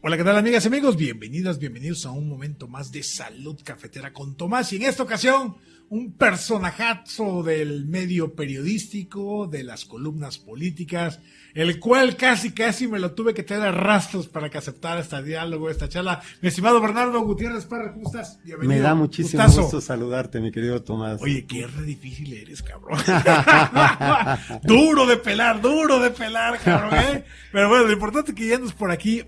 Hola, ¿qué tal, amigas y amigos? Bienvenidos a un momento más de Salud Cafetera con Tomás. Y en esta ocasión, un personajazo del medio periodístico, de las columnas políticas, el cual casi me lo tuve que traer a rastros para que aceptara este diálogo, esta charla. Mi estimado Bernardo Gutiérrez Parra, ¿cómo estás? Bienvenido. Me da muchísimo gusto saludarte, mi querido Tomás. Oye, qué re difícil eres, cabrón. Duro de pelar, cabrón, ¿eh? Pero bueno, lo importante es que ya andas por aquí,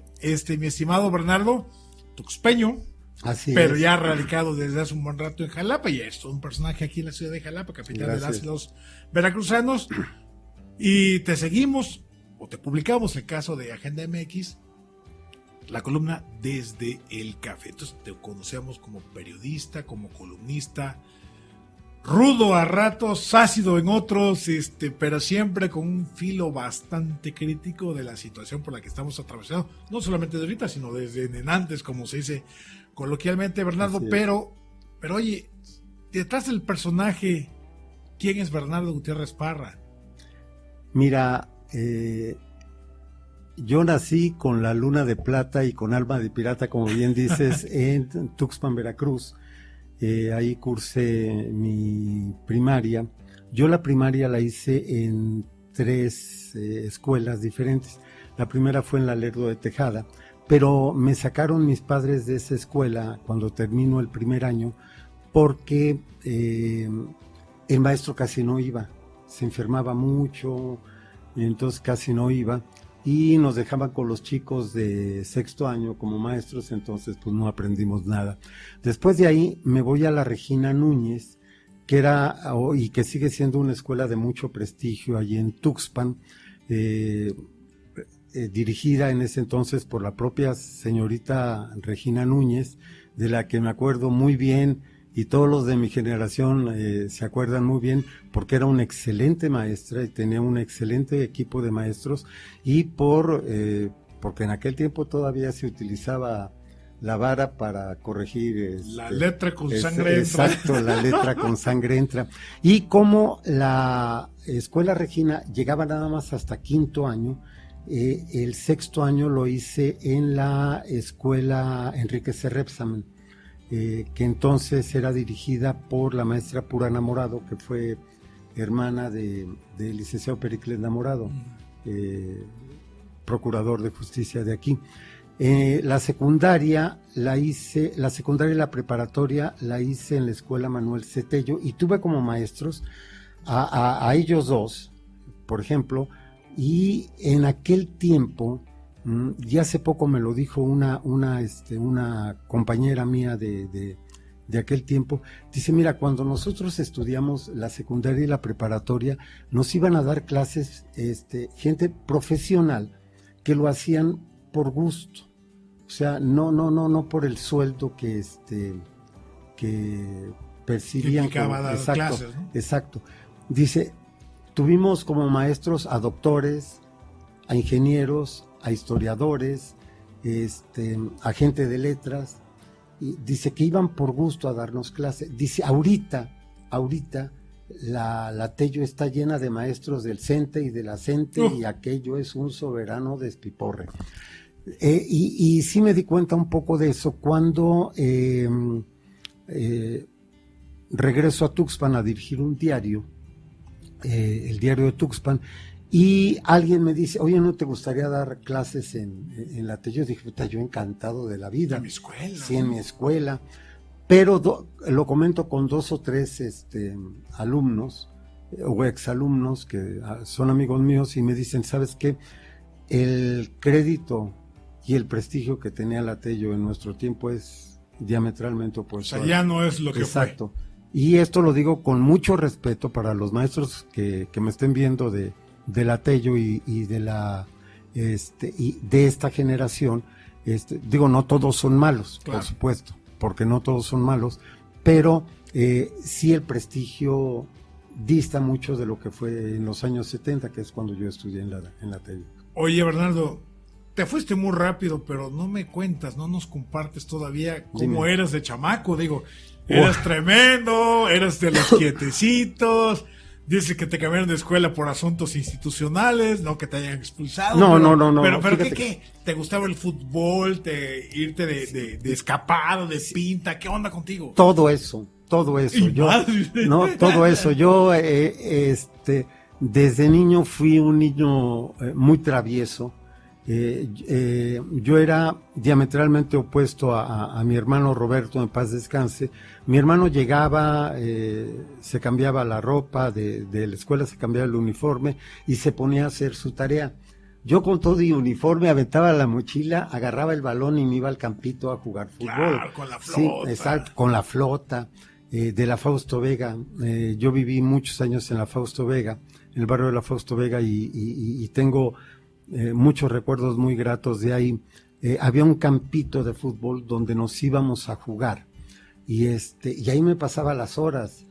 mi estimado Bernardo, tuxpeño. Así pero es. ya radicado desde hace un buen rato en Jalapa, y es todo un personaje aquí en la ciudad de Jalapa, capital de las y los veracruzanos. Y te seguimos, o te publicamos el caso de Agenda MX, la columna Desde el Café. Entonces te conocemos como periodista, como columnista, rudo a ratos, ácido en otros, pero siempre con un filo bastante crítico de la situación por la que estamos atravesando, no solamente de ahorita, sino desde antes, como se dice coloquialmente, Bernardo. Pero oye, detrás del personaje, ¿quién es Bernardo Gutiérrez Parra? Mira, yo nací con la luna de plata y con alma de pirata, como bien dices, en Tuxpan, Veracruz. Ahí cursé mi primaria. Yo la primaria la hice en 3 escuelas diferentes. La primera fue en la Lerdo de Tejada, pero me sacaron mis padres de esa escuela cuando terminó el primer año porque el maestro casi no iba, se enfermaba mucho, entonces casi no iba, y nos dejaban con los chicos de sexto año como maestros, entonces pues no aprendimos nada. Después de ahí me voy a la Regina Núñez, que era y que sigue siendo una escuela de mucho prestigio allí en Tuxpan, dirigida en ese entonces por la propia señorita Regina Núñez, de la que me acuerdo muy bien, y todos los de mi generación se acuerdan muy bien, porque era una excelente maestra y tenía un excelente equipo de maestros, y porque en aquel tiempo todavía se utilizaba la vara para corregir la letra con sangre entra. Exacto, la letra con sangre entra. Y como la escuela Regina llegaba nada más hasta quinto año, el sexto año lo hice en la escuela Enrique C. Repsamen, que entonces era dirigida por la maestra Pura Namorado, que fue hermana del licenciado Pericles Namorado, procurador de justicia de aquí. La secundaria y la preparatoria la hice en la escuela Manuel Cetello, y tuve como maestros a ellos dos, por ejemplo. Y en aquel tiempo, y hace poco me lo dijo una compañera mía de aquel tiempo, dice, mira, cuando nosotros estudiamos la secundaria y la preparatoria, nos iban a dar clases gente profesional que lo hacían por gusto, o sea, no por el sueldo que percibían. Exacto, clases, ¿no? Exacto. Dice, tuvimos como maestros a doctores, a ingenieros, a historiadores, a gente de letras, y dice que iban por gusto a darnos clases. Dice, ahorita la Tello está llena de maestros del CENTE y de la CENTE, y aquello es un soberano despiporre. Y sí me di cuenta un poco de eso cuando regreso a Tuxpan a dirigir un diario, el diario de Tuxpan, y alguien me dice, oye, ¿no te gustaría dar clases en la Tello? Yo dije, puta, yo encantado de la vida. En mi escuela. Sí, en mi escuela. Pero lo comento con 2 o 3 alumnos o exalumnos que son amigos míos, y me dicen, ¿sabes qué? El crédito y el prestigio que tenía la Tello en nuestro tiempo es diametralmente opuesto. O sea, ya no es lo que fue. Exacto. Y esto lo digo con mucho respeto para los maestros que me estén viendo de la Tello y de esta generación. Digo, no todos son malos, claro, por supuesto, porque no todos son malos, pero sí el prestigio dista mucho de lo que fue en los años 70, que es cuando yo estudié en la Tello. Oye, Bernardo, te fuiste muy rápido, pero no me cuentas, no nos compartes todavía cómo eras de chamaco. Digo, eras tremendo, eras de los quietecitos, Dice que te cambiaron de escuela por asuntos institucionales, no que te hayan expulsado. No. Pero ¿qué? ¿Te gustaba el fútbol? ¿Irte de escapado, de pinta? ¿Qué onda contigo? Todo eso. Todo eso. Yo, desde niño fui un niño muy travieso. Yo era diametralmente opuesto a mi hermano Roberto, en paz descanse. Mi hermano llegaba, se cambiaba la ropa de la escuela, se cambiaba el uniforme y se ponía a hacer su tarea. Yo con todo y uniforme aventaba la mochila, agarraba el balón y me iba al campito a jugar fútbol. Claro, con la flota. Sí, exacto, con la flota de la Fausto Vega. Yo viví muchos años en la Fausto Vega, en el barrio de la Fausto Vega y tengo muchos recuerdos muy gratos de ahí. Había un campito de fútbol donde nos íbamos a jugar y ahí me pasaba las horas.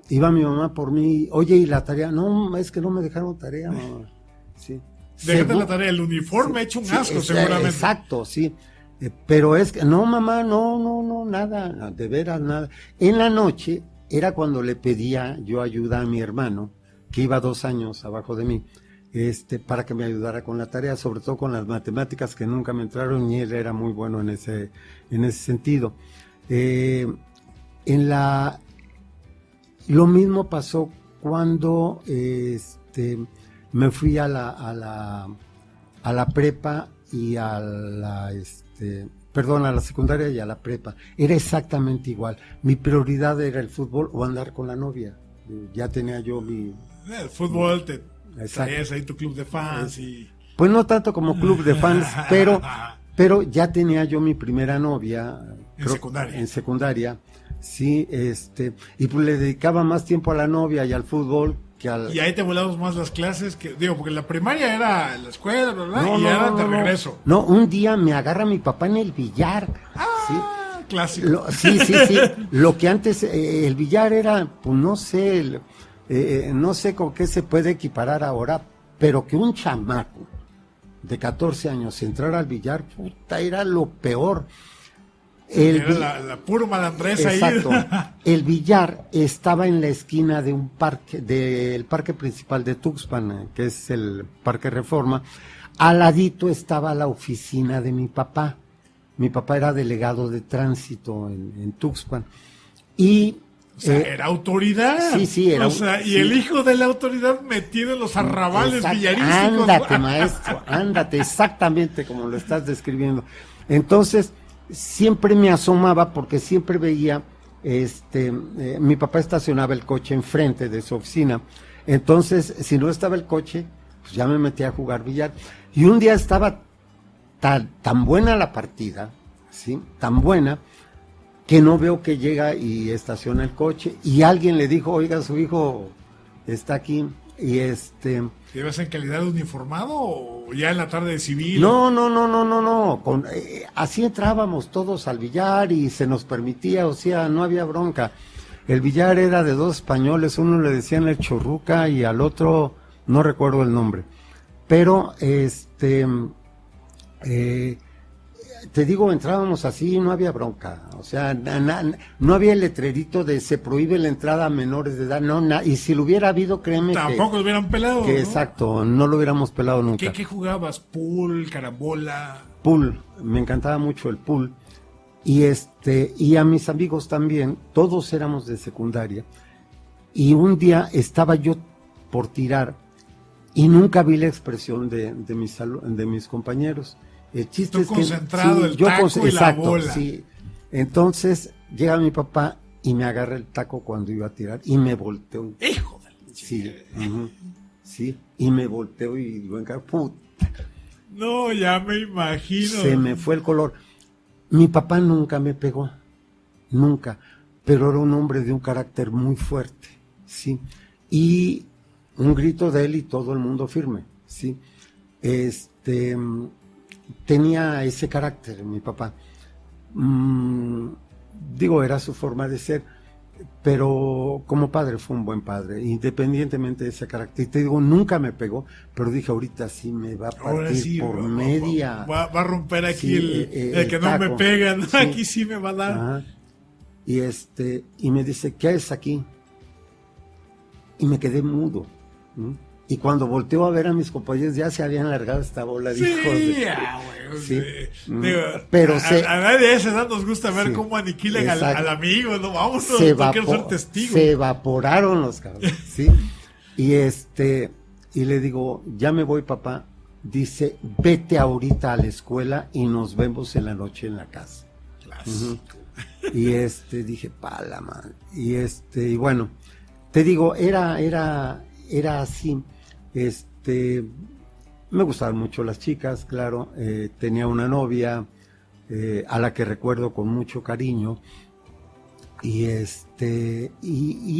Iba mi mamá por mí, oye, ¿y la tarea? No, es que no me dejaron tarea, mamá. Sí. Déjate la tarea, el uniforme hecho un asco, seguramente. Exacto, sí. Pero es que, no, mamá, no, nada, de veras, nada. En la noche era cuando le pedía yo ayuda a mi hermano, que iba 2 años abajo de mí, para que me ayudara con la tarea, sobre todo con las matemáticas que nunca me entraron y él era muy bueno en ese sentido. Lo mismo pasó cuando me fui a la prepa y a la secundaria y a la prepa. Era exactamente igual. Mi prioridad era el fútbol o andar con la novia. Ya tenía yo mi... El fútbol, traías ahí tu club de fans y... Pues no tanto como club de fans, pero ya tenía yo mi primera novia. En secundaria, sí, y pues le dedicaba más tiempo a la novia y al fútbol que al... Y ahí te volamos más las clases, porque la primaria era la escuela, ¿verdad? Era de regreso. No, un día me agarra mi papá en el billar. ¿Sí? Clásico. Sí. Lo que antes, el billar era, pues no sé, no sé con qué se puede equiparar ahora, pero que un chamaco de 14 años entrara al billar, puta, era lo peor. Era la pura malandresa. Exacto. Ahí. El billar estaba en la esquina de un parque, del parque principal de Tuxpan, que es el Parque Reforma. Al ladito estaba la oficina de mi papá. Mi papá era delegado de tránsito en Tuxpan. Y o sea, era autoridad. Sí, era. O sea, y el hijo de la autoridad metido en los arrabales villarísticos. Ándate, maestro, ándate, exactamente como lo estás describiendo. Entonces, siempre me asomaba porque siempre veía, mi papá estacionaba el coche enfrente de su oficina. Entonces, si no estaba el coche, pues ya me metía a jugar billar. Y un día estaba tan buena la partida, ¿sí? Tan buena, que no veo que llega y estaciona el coche y alguien le dijo, oiga, su hijo está aquí y ¿Ibas en calidad de uniformado o ya en la tarde de civil? No, así entrábamos todos al billar y se nos permitía, o sea, no había bronca. El billar era de 2 españoles, uno le decían el Chorruca y al otro no recuerdo el nombre, pero te digo, entrábamos así, no había bronca, o sea, no había el letrerito de se prohíbe la entrada a menores de edad, y si lo hubiera habido, créeme tampoco lo hubieran pelado, que ¿no? Exacto, no lo hubiéramos pelado nunca. ¿Qué jugabas? ¿Pool, carambola? Pool, me encantaba mucho el pool, y a mis amigos también, todos éramos de secundaria, y un día estaba yo por tirar, y nunca vi la expresión de mis compañeros. El chiste es que concentrado, el taco y la bola. Sí. Entonces llega mi papá y me agarra el taco cuando iba a tirar y me volteó. ¡Hijo de la chica! Sí, y me volteó y digo, puta. No, ya me imagino. Se me fue el color. Mi papá nunca me pegó, nunca, pero era un hombre de un carácter muy fuerte, sí. Y un grito de él y todo el mundo firme, sí. Tenía ese carácter, mi papá. Digo, era su forma de ser, pero como padre fue un buen padre, independientemente de ese carácter. Y te digo, nunca me pegó, pero dije, ahorita sí me va a partir por media. Va a romper aquí el que no me pegan, sí. Aquí sí me va a dar. Ajá. Y me dice, ¿qué es aquí? y me quedé mudo. Y cuando volteo a ver a mis compañeros, ya se habían largado esta bola de hijos de... Sí. Digo, pero a nadie de esa edad nos gusta ver cómo aniquilan al amigo, no vamos, no quiero ser testigo. Se evaporaron los cabrones, ¿sí? Y le digo, ya me voy, papá. Dice, vete ahorita a la escuela y nos vemos en la noche en la casa. Y dije, pala, man. Y bueno, te digo, era así. Me gustaban mucho las chicas, claro. Tenía una novia a la que recuerdo con mucho cariño. Y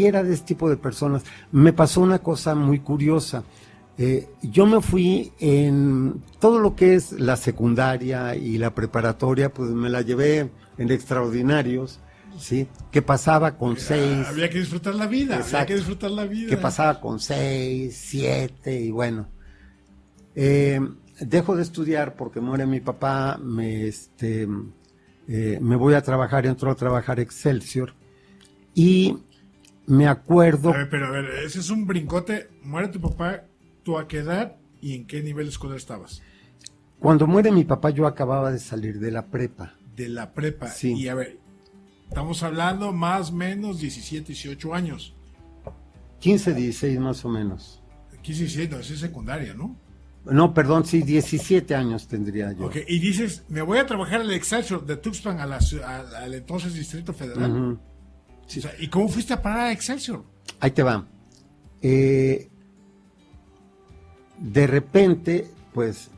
era de este tipo de personas. Me pasó una cosa muy curiosa. Yo me fui en todo lo que es la secundaria y la preparatoria, pues me la llevé en extraordinarios, ¿sí? Que pasaba con 6. Había que disfrutar la vida, exacto, había que disfrutar la vida. Que pasaba con 6, 7 y bueno. Dejo de estudiar porque muere mi papá, me voy a trabajar, entro a trabajar Excelsior y me acuerdo... A ver, ese es un brincote, muere tu papá, ¿tú a qué edad y en qué nivel escolar estabas? Cuando muere mi papá yo acababa de salir de la prepa. De la prepa, sí. Y a ver, estamos hablando más o menos 17, 18 años. 15, 16 más o menos. 15, 16, no, es secundaria, ¿no? No, perdón, sí, 17 años tendría yo. Ok, y dices, me voy a trabajar al Excelsior de Tuxpan al entonces Distrito Federal. Sí. O sea, ¿y cómo fuiste a parar a Excelsior? Ahí te va. De repente, pues,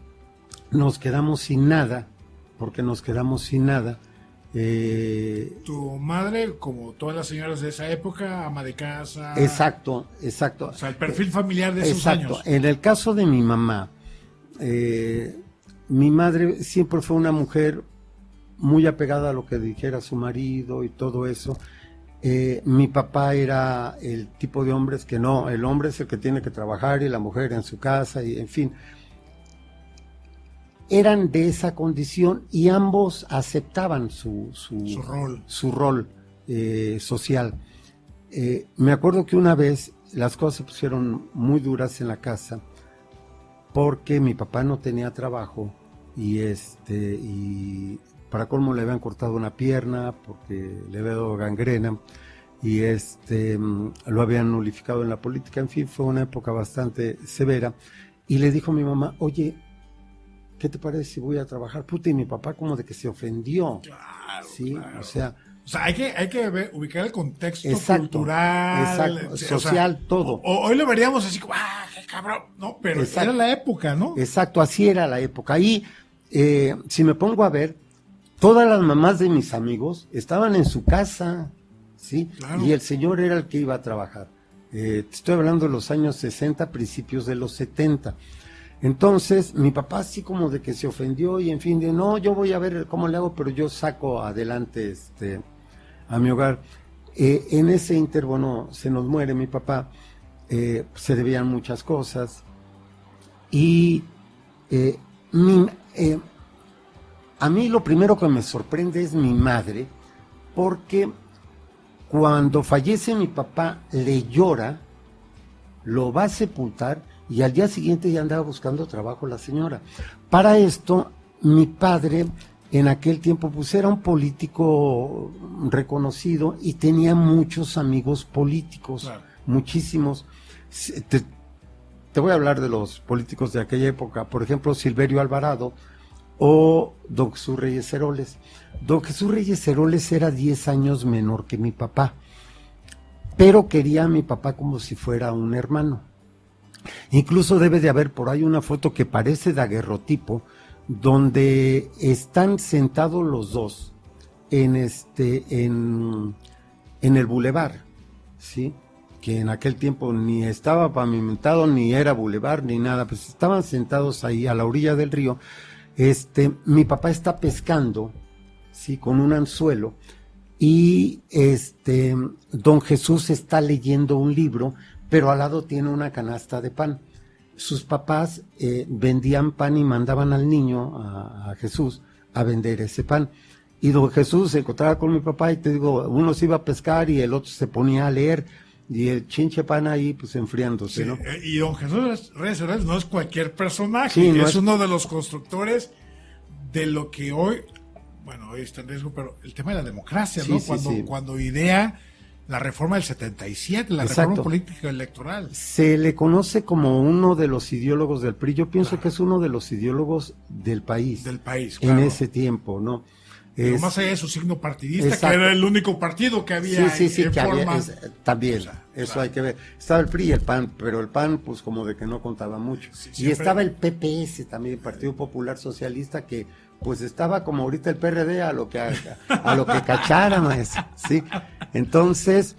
nos quedamos sin nada, porque nos quedamos sin nada. Tu madre, como todas las señoras de esa época, ama de casa. Exacto. O sea, el perfil familiar de esos años. En el caso de mi mamá, mi madre siempre fue una mujer muy apegada a lo que dijera su marido y todo eso. Mi papá era el tipo de hombres que no, el hombre es el que tiene que trabajar y la mujer en su casa y en fin. Eran de esa condición y ambos aceptaban su rol social. Me acuerdo que una vez las cosas se pusieron muy duras en la casa porque mi papá no tenía trabajo y para colmo le habían cortado una pierna porque le había dado gangrena y lo habían nulificado en la política. En fin, fue una época bastante severa y le dijo a mi mamá, oye, ¿qué te parece si voy a trabajar? Puta, y mi papá como de que se ofendió. Claro, sí, claro. O sea, hay que ubicar el contexto cultural, social, todo. Hoy lo veríamos así como, qué cabrón, no, pero era la época, ¿no? Exacto, así era la época. Ahí, si me pongo a ver, todas las mamás de mis amigos estaban en su casa, ¿sí? Claro. Y el señor era el que iba a trabajar. Estoy hablando de los años 60, principios de los 70. Entonces, mi papá así como de que se ofendió y en fin, de no, yo voy a ver cómo le hago, pero yo saco adelante a mi hogar. En ese inter, bueno, se nos muere mi papá, se debían muchas cosas y a mí lo primero que me sorprende es mi madre, porque cuando fallece mi papá le llora, lo va a sepultar y al día siguiente ya andaba buscando trabajo la señora. Para esto, mi padre en aquel tiempo pues era un político reconocido y tenía muchos amigos políticos, claro. Muchísimos. Te voy a hablar de los políticos de aquella época, por ejemplo, Silverio Alvarado o don Jesús Reyes Heroles. Don Jesús Reyes Heroles era 10 años menor que mi papá, pero quería a mi papá como si fuera un hermano. Incluso debe de haber por ahí una foto que parece daguerrotipo, donde están sentados los dos en el bulevar, ¿sí? Que en aquel tiempo ni estaba pavimentado, ni era bulevar, ni nada, pues estaban sentados ahí a la orilla del río. Mi papá está pescando, ¿sí? Con un anzuelo, y don Jesús está leyendo un libro, pero al lado tiene una canasta de pan. Sus papás vendían pan y mandaban al niño, a Jesús, a vender ese pan. Y don Jesús se encontraba con mi papá y te digo, uno se iba a pescar y el otro se ponía a leer. y el chinche pan ahí pues enfriándose, Sí, ¿no? y don Jesús Reyes Heroles no es cualquier personaje, Sí, no es es- uno de los constructores de lo que hoy, bueno, hoy está en riesgo, pero el tema de la democracia, Sí, ¿no? sí, Cuando, sí. cuando idea la reforma del 77, la Exacto. reforma política electoral. Se le conoce como uno de los ideólogos del PRI. Yo pienso que es uno de los ideólogos del país. Del país, en claro. ese tiempo, ¿no? Pero Es- más allá de su signo partidista, Exacto. que era el único partido que había sí, en que había, forma. también, O sea, eso claro. hay que ver. Estaba el PRI y el PAN, pero el PAN, pues como de que no contaba mucho. Sí, y siempre- estaba el PPS también, el Partido Popular Socialista, que pues estaba como ahorita el PRD a lo que cachara, maestro, ¿sí? Entonces,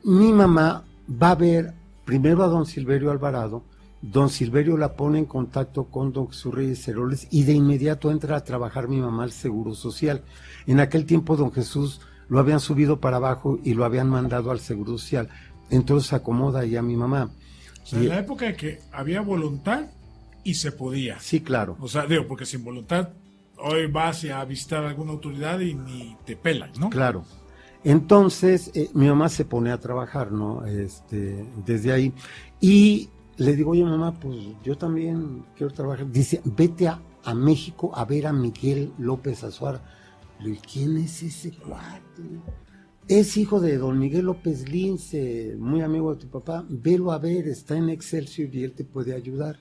mi mamá va a ver primero a don Silverio Alvarado. Don Silverio la pone en contacto con don Jesús Reyes Heroles y de inmediato entra a trabajar mi mamá al Seguro Social. En aquel tiempo don Jesús lo habían subido para abajo y lo habían mandado al Seguro Social. Entonces acomoda ahí a mi mamá. O sea, en la época de que había voluntad y se podía. Sí, claro. O sea, digo, porque sin voluntad hoy vas a visitar a alguna autoridad y ni te pelan, ¿no? Claro. Entonces, mi mamá se pone a trabajar, ¿no? Desde ahí. Y le digo, oye, mamá, pues yo también quiero trabajar. Dice, vete a México a ver a Miguel López Azuara. Le digo, ¿quién es ese cuate? Es hijo de don Miguel López Lince, muy amigo de tu papá. Velo a ver, está en Excelsior y él te puede ayudar.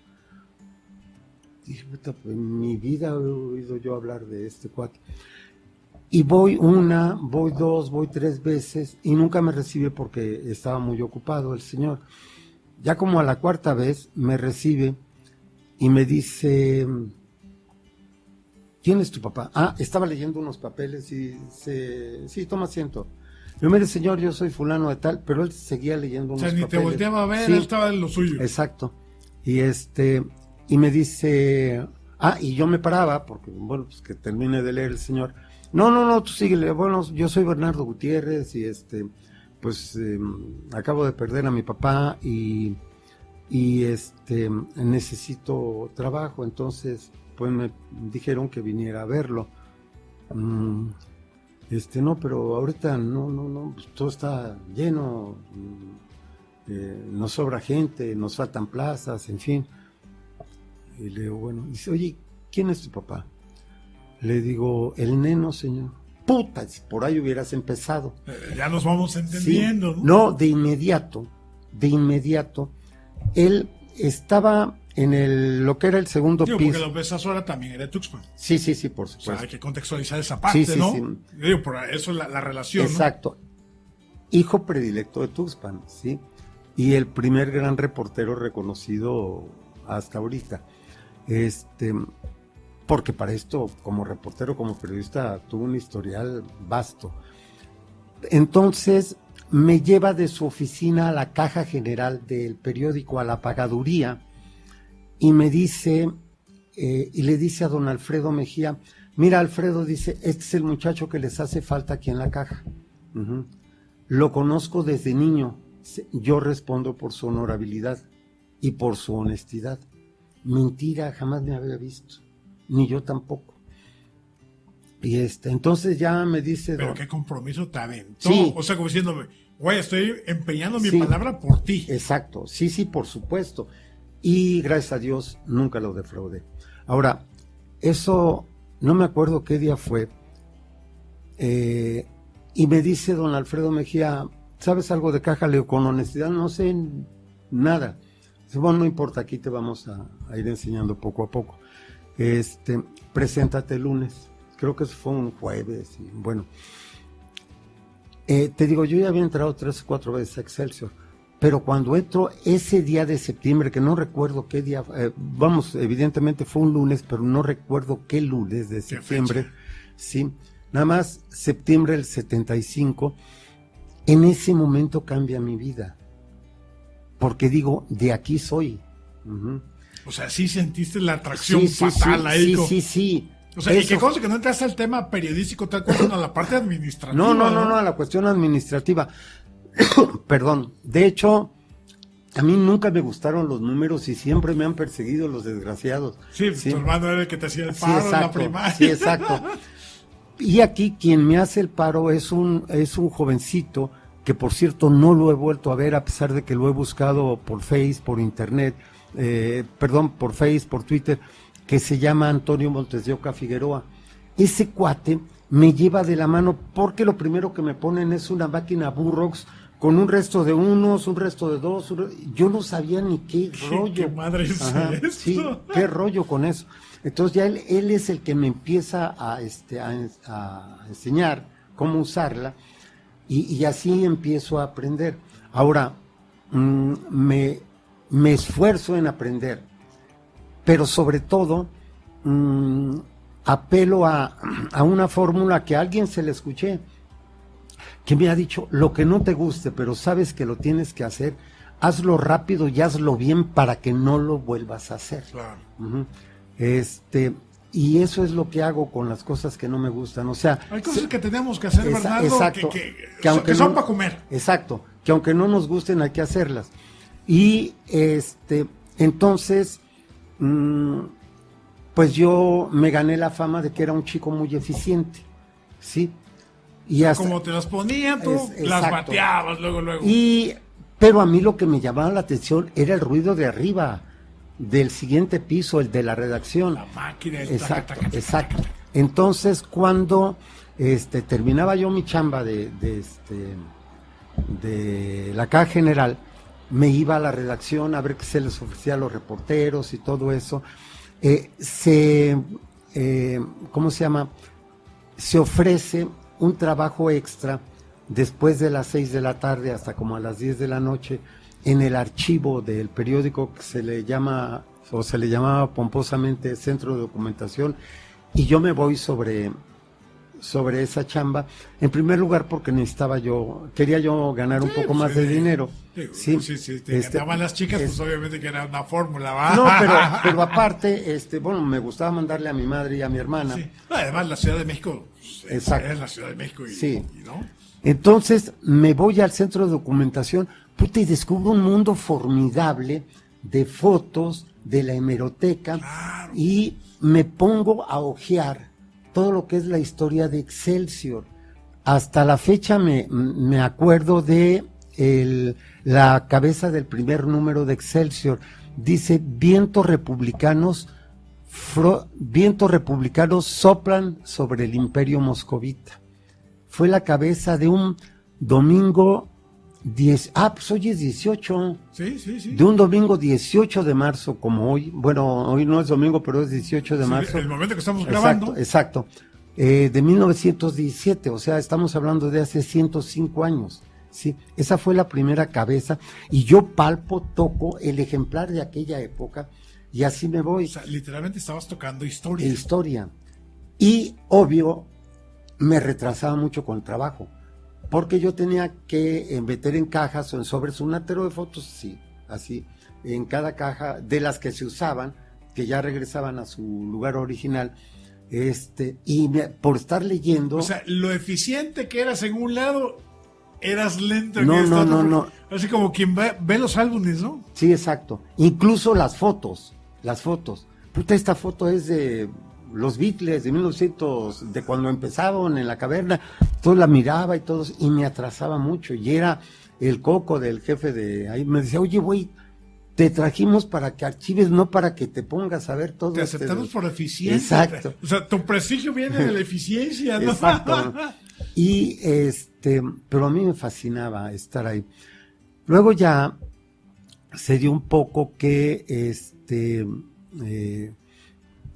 Dije, puta, pues en mi vida he oído yo hablar de este cuate. Y voy una, voy dos, voy tres veces y nunca me recibe porque estaba muy ocupado el señor. Ya como a la cuarta vez me recibe y me dice, ¿quién es tu papá? Ah, estaba leyendo unos papeles y dice, sí, toma asiento. Yo, mire señor, yo soy fulano de tal, pero él seguía leyendo O unos sea, ni papeles. te volteaba a ver, Sí, él estaba en lo suyo. exacto. Y me dice, y yo me paraba, porque bueno, pues que termine de leer el señor. No, tú síguele. Bueno, yo soy Bernardo Gutiérrez y pues acabo de perder a mi papá y necesito trabajo, entonces pues me dijeron que viniera a verlo. No, pero ahorita no, pues, todo está lleno, nos sobra gente, nos faltan plazas, en fin. Y le digo, bueno, dice, oye, ¿quién es tu papá? Le digo, el Neno, señor. Puta, si por ahí hubieras empezado. Ya nos vamos entendiendo, Sí. ¿no? No, de inmediato, él estaba en lo que era el segundo Digo, porque piso. López Azuara también era de Tuxpan. Sí, por O sea, supuesto. hay que contextualizar esa parte, Sí, ¿no? sí. Digo, por eso es la relación, Exacto. Hijo predilecto de Tuxpan, ¿sí? Y el primer gran reportero reconocido hasta ahorita. Porque para esto, como reportero, como periodista, tuvo un historial vasto. Entonces, me lleva de su oficina a la caja general del periódico, a la pagaduría, y me dice, y le dice a don Alfredo Mejía, mira Alfredo, dice, este es el muchacho que les hace falta aquí en la caja. Uh-huh. Lo conozco desde niño, yo respondo por su honorabilidad y por su honestidad. Mentira, jamás me había visto, ni yo tampoco. Y entonces ya me dice... Pero qué compromiso te aventó. Sí. O sea, como diciéndome, güey, estoy empeñando mi Sí. palabra por ti. Exacto, sí, por supuesto. Y gracias a Dios nunca lo defraudé. Ahora, eso, no me acuerdo qué día fue, y me dice don Alfredo Mejía, ¿sabes algo de caja? Le digo, con honestidad, no sé nada. Dice, bueno, no importa, aquí te vamos a ir enseñando poco a poco. Preséntate el lunes. Creo que eso fue un jueves. Y bueno, te digo, yo ya había entrado 3 o 4 veces a Excelsior, pero cuando entro ese día de septiembre, que no recuerdo qué día, evidentemente fue un lunes, pero no recuerdo qué lunes de septiembre, fecha? Sí, nada más septiembre del 75, en ese momento cambia mi vida, porque digo, de aquí soy. Uh-huh. O sea, sí sentiste la atracción Sí, fatal ahí. Sí. O sea, y que cosa que no entraste al tema periodístico, tal cosa, sino a la parte administrativa. No, a la cuestión administrativa. Perdón. De hecho, a mí nunca me gustaron los números y siempre me han perseguido los desgraciados. Sí, tu hermano era el que te hacía el Sí, paro en la exacto. primaria. Sí, exacto. Y aquí quien me hace el paro es un jovencito que por cierto no lo he vuelto a ver a pesar de que lo he buscado por Face, por Internet, por Face, por Twitter, que se llama Antonio Montes de Oca Figueroa. Ese cuate me lleva de la mano porque lo primero que me ponen es una máquina Burroughs con un resto de unos, un resto de dos, yo no sabía ni qué rollo. ¿Qué madre es esto? Sí, qué rollo con eso. Entonces ya él es el que me empieza a enseñar cómo usarla y así empiezo a aprender. Ahora, me esfuerzo en aprender, pero sobre todo apelo a una fórmula que a alguien se le escuché, que me ha dicho: lo que no te guste, pero sabes que lo tienes que hacer, hazlo rápido y hazlo bien para que no lo vuelvas a hacer. Claro. Y eso es lo que hago con las cosas que no me gustan. O sea, hay cosas que tenemos que hacer, Bernardo, exacto, que son para comer. Exacto, que aunque no nos gusten hay que hacerlas. Y entonces, pues yo me gané la fama de que era un chico muy eficiente, ¿sí? Y hasta, como te las ponían, tú las bateabas luego. Pero a mí lo que me llamaba la atención era el ruido de arriba, del siguiente piso, el de la redacción. La máquina. Exacto. Entonces, cuando terminaba yo mi chamba de la caja general, me iba a la redacción a ver qué se les ofrecía a los reporteros y todo eso. ¿Cómo se llama? Se ofrece un trabajo extra después de las 6 de la tarde hasta como a las 10 de la noche en el archivo del periódico que se le llama, o se le llamaba pomposamente Centro de Documentación, y yo me voy sobre esa chamba, en primer lugar porque quería yo ganar un poco más de dinero. Sí, te encantaban las chicas, pues obviamente que era una fórmula, ¿va? No, pero aparte, me gustaba mandarle a mi madre y a mi hermana. Sí. Además, la Ciudad de México, exacto, es la Ciudad de México ¿no? Entonces me voy al Centro de Documentación, y descubro un mundo formidable de fotos de la hemeroteca. Claro. Y me pongo a hojear todo lo que es la historia de Excelsior. Hasta la fecha me acuerdo de la cabeza del primer número de Excelsior. Dice: vientos republicanos soplan sobre el imperio moscovita. Fue la cabeza de un domingo pues hoy es 18. Sí. De un domingo 18 de marzo, como hoy. Bueno, hoy no es domingo, pero es 18 de marzo. El momento que estamos grabando. Exacto. De 1917, o sea, estamos hablando de hace 105 años. Sí, esa fue la primera cabeza. Y yo toco el ejemplar de aquella época y así me voy. O sea, literalmente estabas tocando historia. Historia. Y, obvio, me retrasaba mucho con el trabajo, porque yo tenía que meter en cajas o en sobres un atero de fotos, sí, así, en cada caja de las que se usaban, que ya regresaban a su lugar original, por estar leyendo. O sea, lo eficiente que eras en un lado, eras lento en este otro. No. Así como quien ve los álbumes, ¿no? Sí, exacto. Incluso las fotos. Esta foto es de los Beatles de 1900, de cuando empezaban en la caverna. Entonces la miraba y todo, y me atrasaba mucho. Y era el coco del jefe de ahí. Me decía: oye, güey, te trajimos para que archives, no para que te pongas a ver todo. Te aceptamos por eficiencia. Exacto. O sea, tu prestigio viene de la eficiencia, ¿no? Exacto. Y pero a mí me fascinaba estar ahí. Luego ya se dio un poco que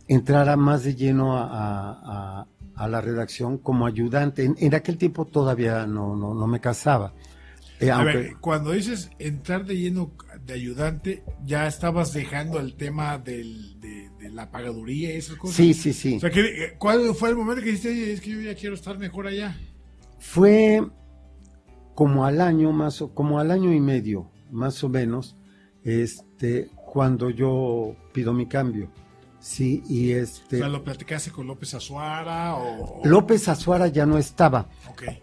entrara más de lleno a la redacción como ayudante. En aquel tiempo todavía no me casaba. A ver, cuando dices entrar de lleno de ayudante, ¿ya estabas dejando el tema de la pagaduría y esas cosas? Sí. O sea, ¿cuál fue el momento que dijiste: es que yo ya quiero estar mejor allá? Fue como al año y medio, más o menos, cuando yo pido mi cambio. Sí, y O sea, ¿lo platicaste con López Azuara o...? López Azuara ya no estaba. Okay.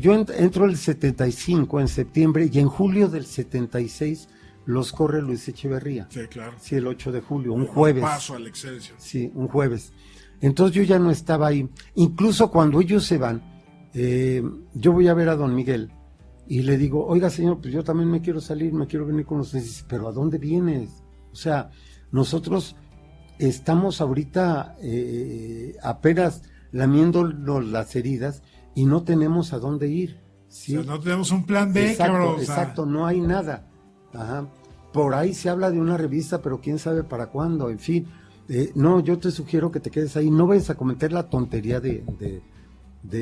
Yo entro el 75 en septiembre y en julio del 76 los corre Luis Echeverría. Sí, claro. Sí, el 8 de julio, un jueves. Paso al Excelsior. Sí, un jueves. Entonces yo ya no estaba ahí. Incluso cuando ellos se van, yo voy a ver a don Miguel Y le digo, oiga señor, pues yo también me quiero salir, me quiero venir con ustedes. Dice, pero ¿a dónde vienes? O sea, nosotros estamos ahorita apenas lamiéndonos las heridas y no tenemos a dónde ir. ¿Sí? O sea, no tenemos un plan B, exacto, cabrón. Exacto, no hay nada. Ajá. Por ahí se habla de una revista, pero quién sabe para cuándo, en fin. No, yo te sugiero que te quedes ahí, no vayas a cometer la tontería de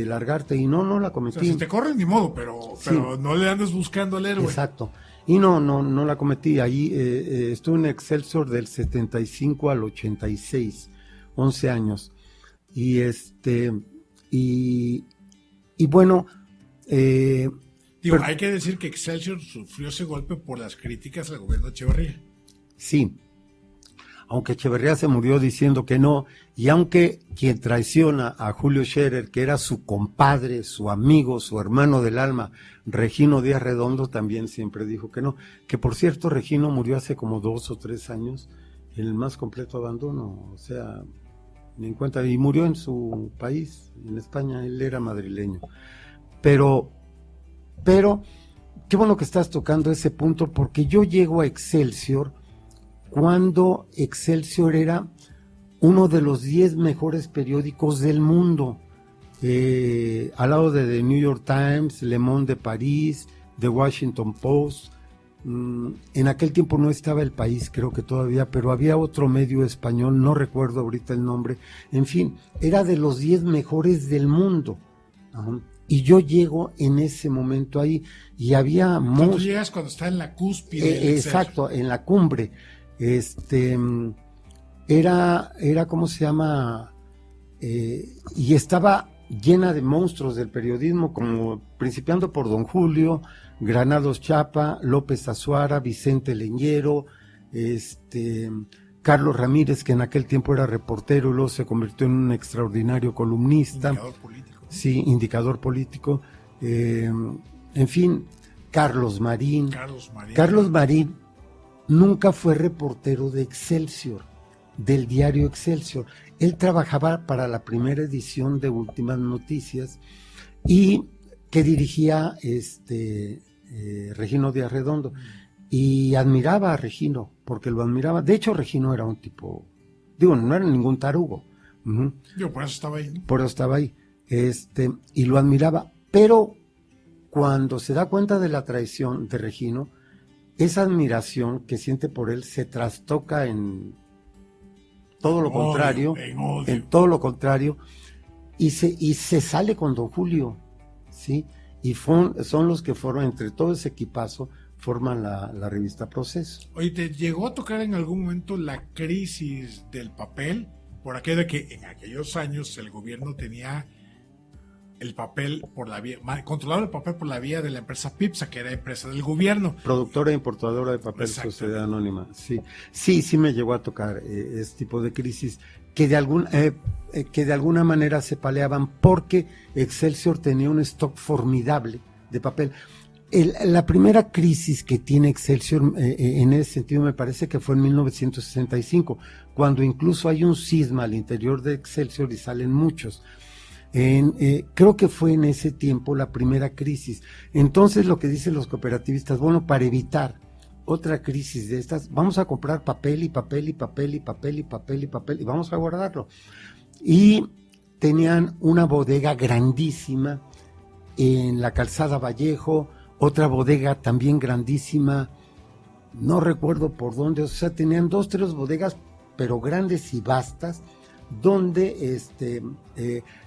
largarte, y no la cometí. O sea, si te corren, ni modo, pero no le andes buscando al héroe. Exacto. Y no la cometí. Ahí estuve en Excelsior del 75 al 86, 11 años. Y y bueno, hay que decir que Excelsior sufrió ese golpe por las críticas al gobierno de Echeverría. Sí, aunque Echeverría se murió diciendo que no, y aunque quien traiciona a Julio Scherer, que era su compadre, su amigo, su hermano del alma, Regino Díaz Redondo, también siempre dijo que no. Que por cierto, Regino murió hace como 2 o 3 años, en el más completo abandono, o sea, ni en cuenta, y murió en su país, en España. Él era madrileño. Pero qué bueno que estás tocando ese punto, porque yo llego a Excelsior cuando Excelsior era uno de los 10 mejores periódicos del mundo, al lado de The New York Times, Le Monde de París, The Washington Post. En aquel tiempo no estaba El País, creo que todavía, pero había otro medio español, no recuerdo ahorita el nombre. En fin, era de los 10 mejores del mundo. Ajá. Y yo llego en ese momento ahí, y había... Tú llegas cuando está en la cúspide. Exacto, en la cumbre. Era ¿cómo se llama? Y estaba llena de monstruos del periodismo, como principiando por Don Julio, Granados Chapa, López Azuara, Vicente Leñero, Carlos Ramírez, que en aquel tiempo era reportero y luego se convirtió en un extraordinario columnista. Indicador político. Sí, indicador político. En fin, Carlos Marín. Carlos Marín nunca fue reportero de Excelsior, del diario Excelsior. Él trabajaba para la primera edición de Últimas Noticias, y que dirigía Regino Díaz Redondo. Y admiraba a Regino, porque lo admiraba. De hecho, Regino era un tipo, no era ningún tarugo. Uh-huh. Yo por eso estaba ahí, ¿no? Por eso estaba ahí. Y lo admiraba. Pero cuando se da cuenta de la traición de Regino, esa admiración que siente por él se trastoca en todo lo contrario, en todo lo contrario, y se sale con Don Julio, ¿sí? Y son los que fueron, entre todo ese equipazo, forman la revista Proceso. Oye, ¿te llegó a tocar en algún momento la crisis del papel? Por aquello de que en aquellos años el gobierno tenía el papel por la vía, controlaba el papel por la vía de la empresa PIPSA, que era empresa del gobierno. Productora e importadora de papel, Sociedad Anónima. Sí me llegó a tocar ese tipo de crisis que de alguna manera se paleaban, porque Excelsior tenía un stock formidable de papel. La primera crisis que tiene Excelsior en ese sentido me parece que fue en 1965, cuando incluso hay un cisma al interior de Excelsior y salen muchos. Creo que fue en ese tiempo la primera crisis. Entonces lo que dicen los cooperativistas, bueno, para evitar otra crisis de estas, vamos a comprar papel y papel y papel y papel y papel y papel y vamos a guardarlo. Y tenían una bodega grandísima en la Calzada Vallejo, otra bodega también grandísima, no recuerdo por dónde, o sea, tenían 2, 3 bodegas, pero grandes y vastas, donde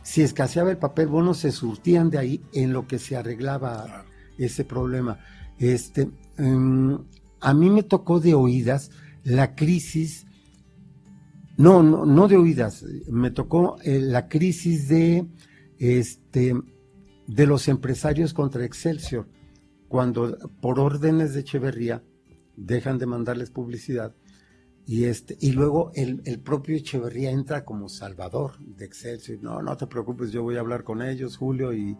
si escaseaba el papel, bueno, se surtían de ahí en lo que se arreglaba ese problema. A mí me tocó de oídas la crisis, no de oídas, me tocó la crisis de los empresarios contra Excelsior, cuando por órdenes de Echeverría dejan de mandarles publicidad. Y luego el propio Echeverría entra como salvador de Excelsior. No te preocupes, yo voy a hablar con ellos, Julio, y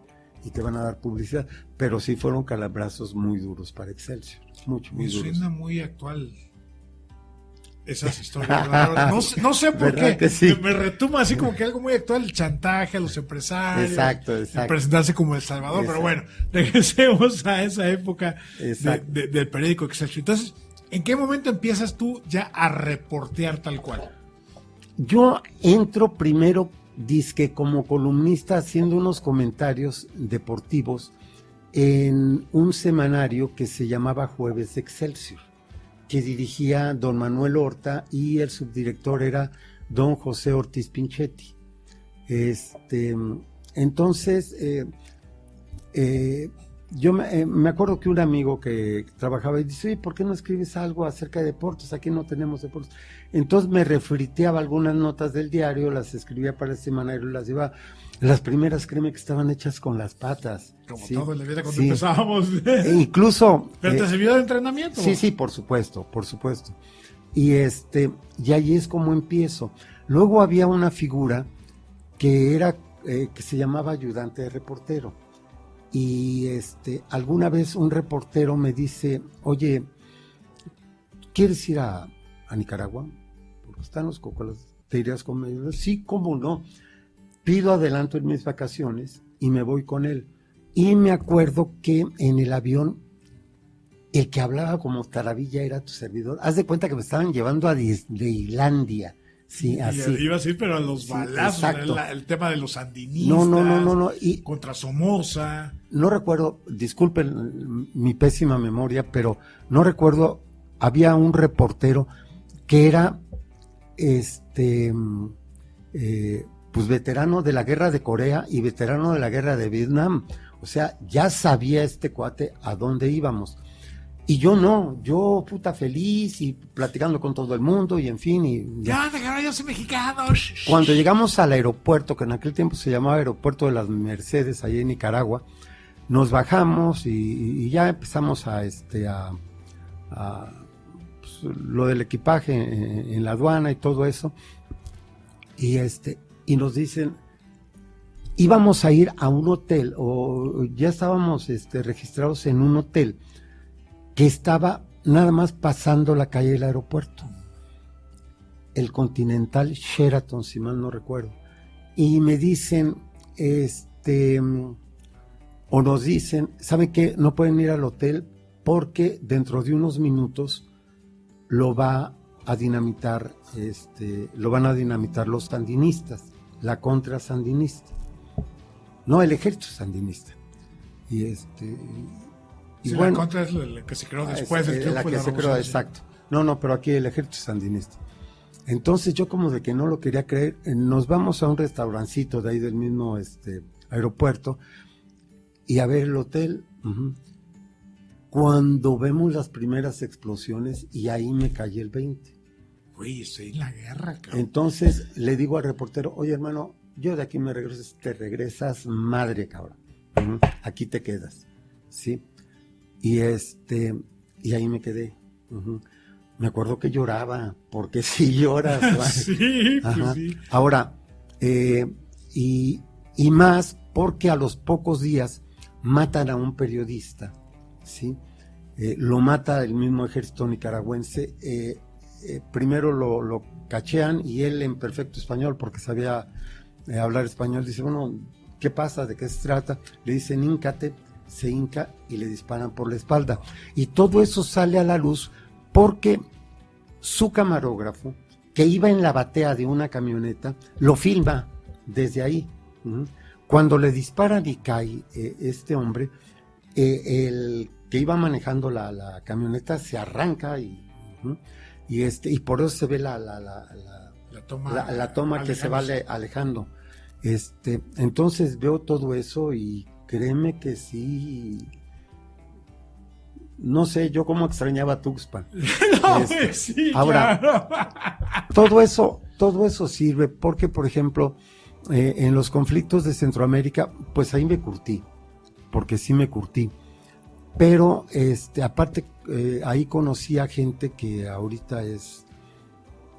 te van a dar publicidad. Pero sí fueron calabrazos muy duros para Excelsior, muy duros. Suena muy actual. esas historias. No sé por ¿Verdad qué. que sí? Me retoma así como que algo muy actual, el chantaje a los empresarios. Exacto. El presentarse como El Salvador. Pero bueno, regresemos a esa época del periódico Excelsior. Entonces, ¿en qué momento empiezas tú ya a reportear tal cual? Yo entro primero, dizque como columnista, haciendo unos comentarios deportivos en un semanario que se llamaba Jueves Excelsior, que dirigía don Manuel Horta y el subdirector era don José Ortiz Pinchetti. Entonces, yo me acuerdo que un amigo que trabajaba y dice, oye, ¿por qué no escribes algo acerca de deportes? Aquí no tenemos deportes. Entonces me refriteaba algunas notas del diario, las escribía para el semanario, las iba. Las primeras, créeme que estaban hechas con las patas. Como ¿sí? todo en la vida cuando empezábamos. Incluso. ¿Pero te sirvió de entrenamiento? Sí, por supuesto. Y ahí es como empiezo. Luego había una figura que era, que se llamaba ayudante de reportero. Y alguna vez un reportero me dice, oye, ¿quieres ir a Nicaragua? Porque están los cocos, ¿te irías conmigo? Sí, ¿cómo no? Pido adelanto en mis vacaciones y me voy con él. Y me acuerdo que en el avión, el que hablaba como taravilla era tu servidor. Haz de cuenta que me estaban llevando a Disneylandia. Sí, así. Y iba así, pero a los balazos, el tema de los sandinistas. No. Y contra Somoza. No recuerdo, disculpen mi pésima memoria, pero no recuerdo, había un reportero que era, pues veterano de la guerra de Corea y veterano de la guerra de Vietnam. O sea, ya sabía este cuate a dónde íbamos. Y yo no, yo puta feliz y platicando con todo el mundo y en fin. Yo soy mexicano. Cuando llegamos al aeropuerto, que en aquel tiempo se llamaba Aeropuerto de las Mercedes, allá en Nicaragua, nos bajamos y ya empezamos pues, lo del equipaje en la aduana y todo eso. Y nos dicen, íbamos a ir a un hotel, o ya estábamos registrados en un hotel que estaba nada más pasando la calle del aeropuerto, el Continental Sheraton, si mal no recuerdo, y me dicen, o nos dicen, ¿saben qué? No pueden ir al hotel porque dentro de unos minutos lo van a dinamitar los sandinistas, la contra sandinista, no el ejército sandinista. Y sí, bueno, la contra es la que se creó después del triunfo de la revolución. Exacto. No, pero aquí el ejército sandinista. Entonces yo como de que no lo quería creer, nos vamos a un restaurancito de ahí del mismo aeropuerto y a ver el hotel. Cuando vemos las primeras explosiones y ahí me caí el 20. Güey, estoy en la guerra, cabrón. Entonces le digo al reportero, oye hermano, yo de aquí me regreso, te regresas madre, cabrón. Aquí te quedas, ¿sí? Y ahí me quedé. Me acuerdo que lloraba, porque si lloras. Sí, pues sí. Ahora, y más porque a los pocos días matan a un periodista, ¿sí? Lo mata el mismo ejército nicaragüense. Primero lo cachean y él en perfecto español, porque sabía hablar español, dice, bueno, ¿qué pasa? ¿De qué se trata? Le dicen, híncate. Se hinca y le disparan por la espalda. Y todo eso sale a la luz porque su camarógrafo, que iba en la batea de una camioneta, lo filma desde ahí. Cuando le disparan y cae este hombre, el que iba manejando la camioneta se arranca y por eso se ve la toma que se va alejando. Entonces veo todo eso y créeme que sí. No sé, yo cómo extrañaba Tuxpan. Sí, ahora, claro. todo eso sirve porque, por ejemplo, en los conflictos de Centroamérica, pues ahí me curtí, porque sí me curtí. Pero, aparte, ahí conocí a gente que ahorita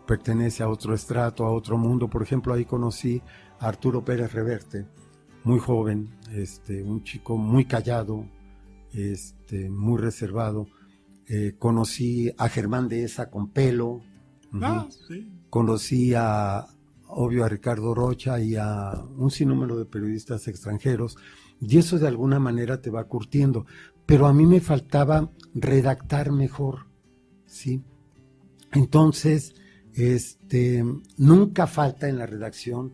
pertenece a otro estrato, a otro mundo. Por ejemplo, ahí conocí a Arturo Pérez Reverte, muy joven, un chico muy callado, muy reservado. Conocí a Germán Dehesa con pelo, Sí. Conocí obvio, a Ricardo Rocha y a un sinnúmero de periodistas extranjeros, y eso de alguna manera te va curtiendo. Pero a mí me faltaba redactar mejor, ¿sí? Entonces, nunca falta en la redacción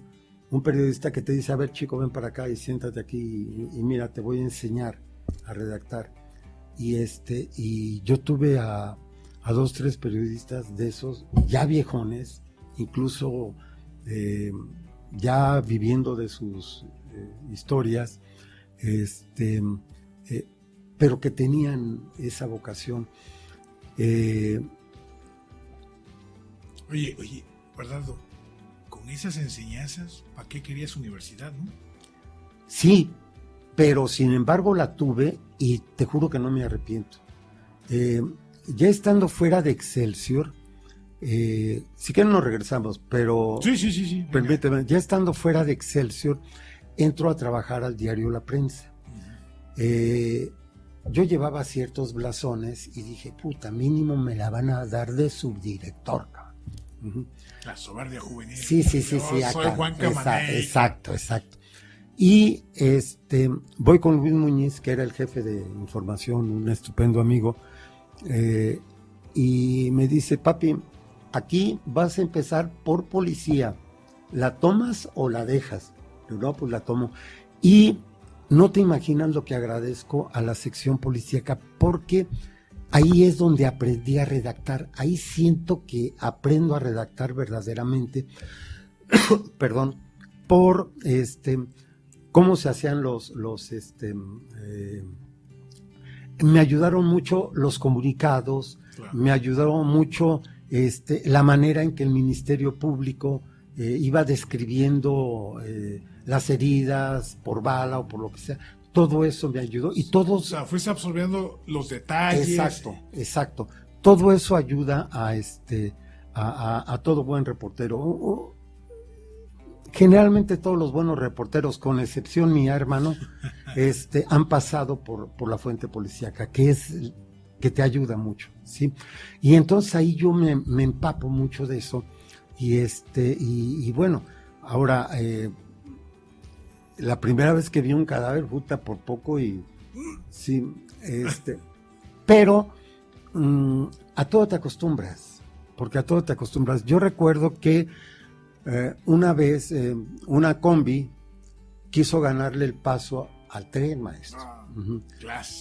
un periodista que te dice, a ver, chico, ven para acá y siéntate aquí y mira, te voy a enseñar a redactar. Y yo tuve a 2, 3 periodistas de esos, ya viejones, incluso ya viviendo de sus historias, pero que tenían esa vocación. Oye, Bernardo, con esas enseñanzas, ¿para qué querías universidad, no? Sí, pero sin embargo la tuve y te juro que no me arrepiento. Ya estando fuera de Excelsior, si quieren nos regresamos, pero Sí. Permíteme, ya estando fuera de Excelsior, entro a trabajar al diario La Prensa. Yo llevaba ciertos blasones y dije, puta, mínimo me la van a dar de subdirector, cabrón. Uh-huh. La soberbia juvenil. Sí. Soy Acá. Juan Camaney. Exacto. Y voy con Luis Muñiz, que era el jefe de información, un estupendo amigo, y me dice, papi, aquí vas a empezar por policía, ¿la tomas o la dejas? Yo, no, pues la tomo. Y no te imaginas lo que agradezco a la sección policíaca, porque ahí es donde aprendí a redactar, ahí siento que aprendo a redactar verdaderamente, perdón, por cómo se hacían me ayudaron mucho los comunicados, claro. Me ayudaron mucho la manera en que el Ministerio Público iba describiendo las heridas por bala o por lo que sea. Todo eso me ayudó y todo. O sea, fuiste absorbiendo los detalles. Exacto. Todo eso ayuda a todo buen reportero. Generalmente todos los buenos reporteros, con excepción mía, hermano, han pasado por la fuente policíaca, que te ayuda mucho, ¿sí? Y entonces ahí yo me empapo mucho de eso y bueno, ahora la primera vez que vi un cadáver, puta, por poco y sí, pero a todo te acostumbras, porque a todo te acostumbras. Yo recuerdo que una vez una combi quiso ganarle el paso al tren, maestro. Uh-huh.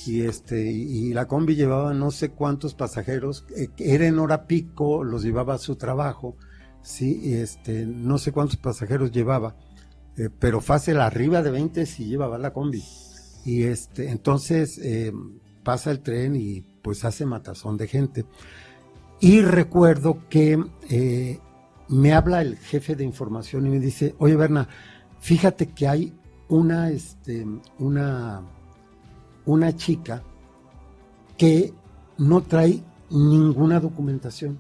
Y la combi llevaba no sé cuántos pasajeros, era en hora pico, los llevaba a su trabajo, sí, no sé cuántos pasajeros llevaba, pero fácil arriba de 20 si llevaba la combi. Y entonces pasa el tren y pues hace matazón de gente. Y recuerdo que me habla el jefe de información y me dice, oye, Berna, fíjate que hay una chica que no trae ninguna documentación,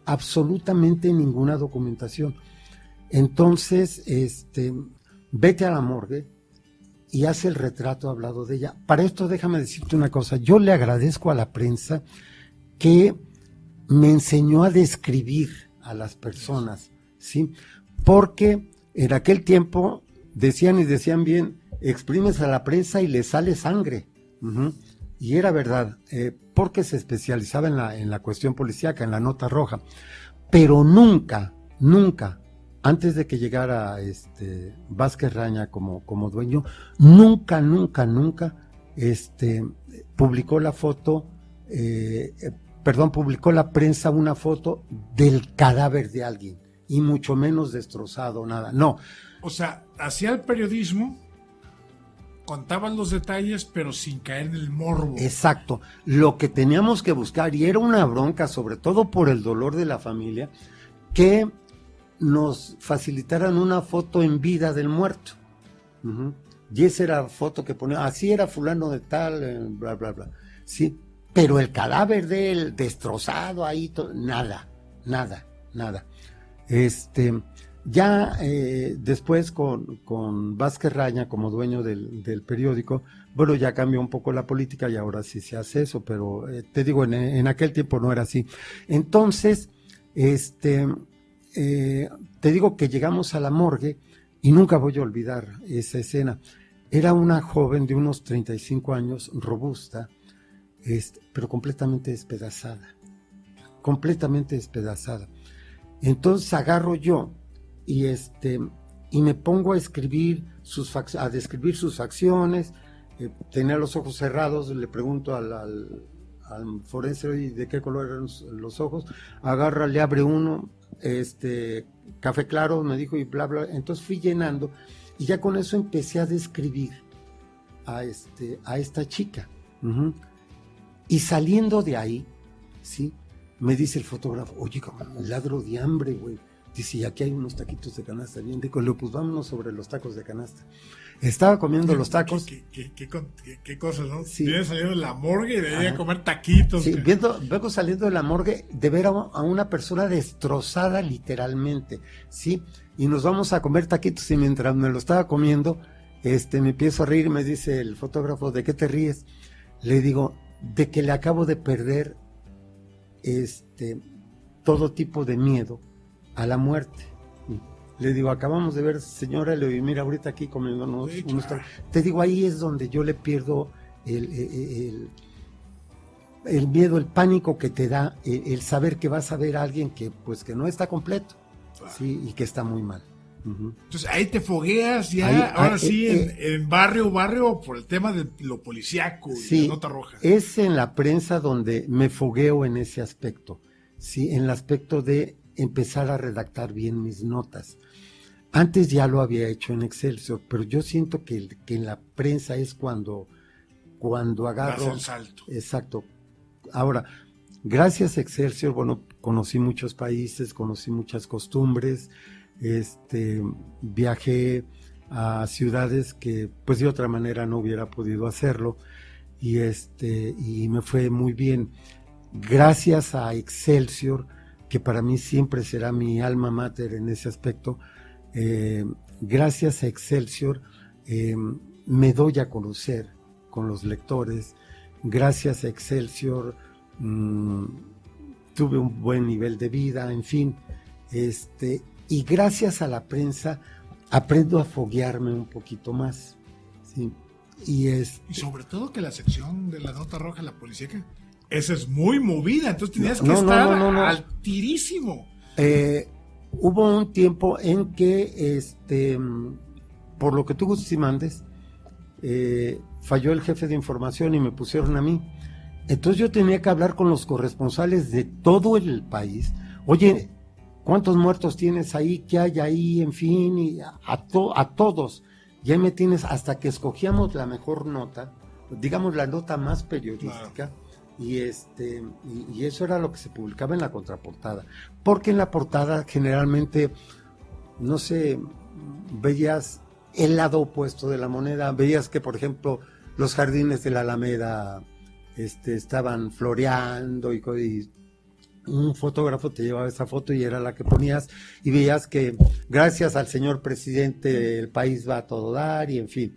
absolutamente ninguna documentación. Entonces, vete a la morgue y haz el retrato hablado de ella. Para esto déjame decirte una cosa, yo le agradezco a la prensa que me enseñó a describir a las personas, ¿sí? Porque en aquel tiempo decían bien, exprimes a la prensa y le sale sangre. Uh-huh. Y era verdad, porque se especializaba en la cuestión policíaca, en la nota roja. Pero nunca, antes de que llegara Vázquez Raña como dueño, nunca publicó la foto, publicó la prensa una foto del cadáver de alguien, y mucho menos destrozado, nada, no. O sea, hacía el periodismo, contaban los detalles, pero sin caer en el morbo. Exacto, lo que teníamos que buscar, y era una bronca, sobre todo por el dolor de la familia, que nos facilitaran una foto en vida del muerto. Uh-huh. Y esa era la foto que ponía, así era fulano de tal, bla, bla, bla, sí. Pero el cadáver de él destrozado ahí, nada. Ya después con Vázquez Raña como dueño del periódico, bueno, ya cambió un poco la política y ahora sí se hace eso, pero te digo, en aquel tiempo no era así. Entonces, Te digo que llegamos a la morgue y nunca voy a olvidar esa escena. Era una joven de unos 35 años, robusta, pero completamente despedazada. Completamente despedazada. Entonces agarro yo y me pongo a escribir a describir sus facciones. Tenía los ojos cerrados, le pregunto al forense de qué color eran los ojos, agarra, le abre uno, café claro, me dijo, y bla, bla. Entonces fui llenando y ya con eso empecé a describir a esta chica. Uh-huh. Y saliendo de ahí, ¿sí? Me dice el fotógrafo, oye, cabrón, ladro de hambre, güey. Dice, y aquí hay unos taquitos de canasta bien ricos. Le digo, pues vámonos sobre los tacos de canasta. Estaba comiendo los tacos. ¿Qué cosas, no? Sí. Vienes saliendo de la morgue y de ahí a comer taquitos. Sí, vengo saliendo de la morgue de ver a una persona destrozada literalmente, ¿sí? Y nos vamos a comer taquitos y mientras me lo estaba comiendo, me empiezo a reír y me dice el fotógrafo, ¿de qué te ríes? Le digo, de que le acabo de perder todo tipo de miedo a la muerte. Le digo, acabamos de ver, señora, le digo, mira, ahorita aquí comiéndonos unos tacos. Te digo, ahí es donde yo le pierdo el miedo, el pánico que te da el saber que vas a ver a alguien que no está completo, ¿sí? Y que está muy mal. Uh-huh. Entonces ahí te fogueas ya, ahora sí, en barrio por el tema de lo policíaco sí, y la nota roja. Es en la prensa donde me fogueo en ese aspecto, sí, en el aspecto de empezar a redactar bien mis notas. Antes ya lo había hecho en Excelsior, pero yo siento que en la prensa es cuando agarro... Das el salto. Exacto. Ahora, gracias a Excelsior, conocí muchos países, conocí muchas costumbres, viajé a ciudades que pues de otra manera no hubiera podido hacerlo y me fue muy bien. Gracias a Excelsior, que para mí siempre será mi alma mater en ese aspecto, gracias a Excelsior me doy a conocer con los lectores. Gracias a Excelsior tuve un buen nivel de vida, en fin, y gracias a la prensa aprendo a foguearme un poquito más, ¿sí? Y sobre todo que la sección de la nota roja, la policíaca, esa es muy movida, entonces tenías que estar al tirísimo. Hubo un tiempo en que, por lo que tú gustes y mandes, falló el jefe de información y me pusieron a mí. Entonces yo tenía que hablar con los corresponsales de todo el país. Oye, ¿cuántos muertos tienes ahí? ¿Qué hay ahí? En fin, y a todos. Ya me tienes, hasta que escogíamos la mejor nota, digamos la nota más periodística. Claro. Y eso era lo que se publicaba en la contraportada, porque en la portada generalmente, no sé, veías el lado opuesto de la moneda, veías que por ejemplo los jardines de la Alameda estaban floreando y un fotógrafo te llevaba esa foto y era la que ponías y veías que gracias al señor presidente el país va a todo dar y en fin,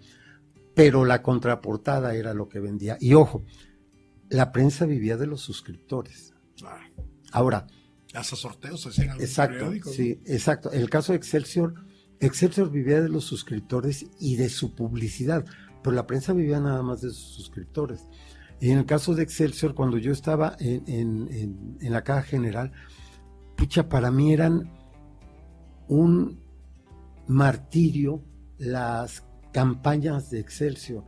pero la contraportada era lo que vendía. Y ojo, la prensa vivía de los suscriptores. Ahora, hasta sorteos se hacían en algunos periódicos. Sí, exacto. El caso de Excelsior vivía de los suscriptores y de su publicidad, pero la prensa vivía nada más de sus suscriptores. Y en el caso de Excelsior, cuando yo estaba en la caja general, para mí eran un martirio las campañas de Excelsior,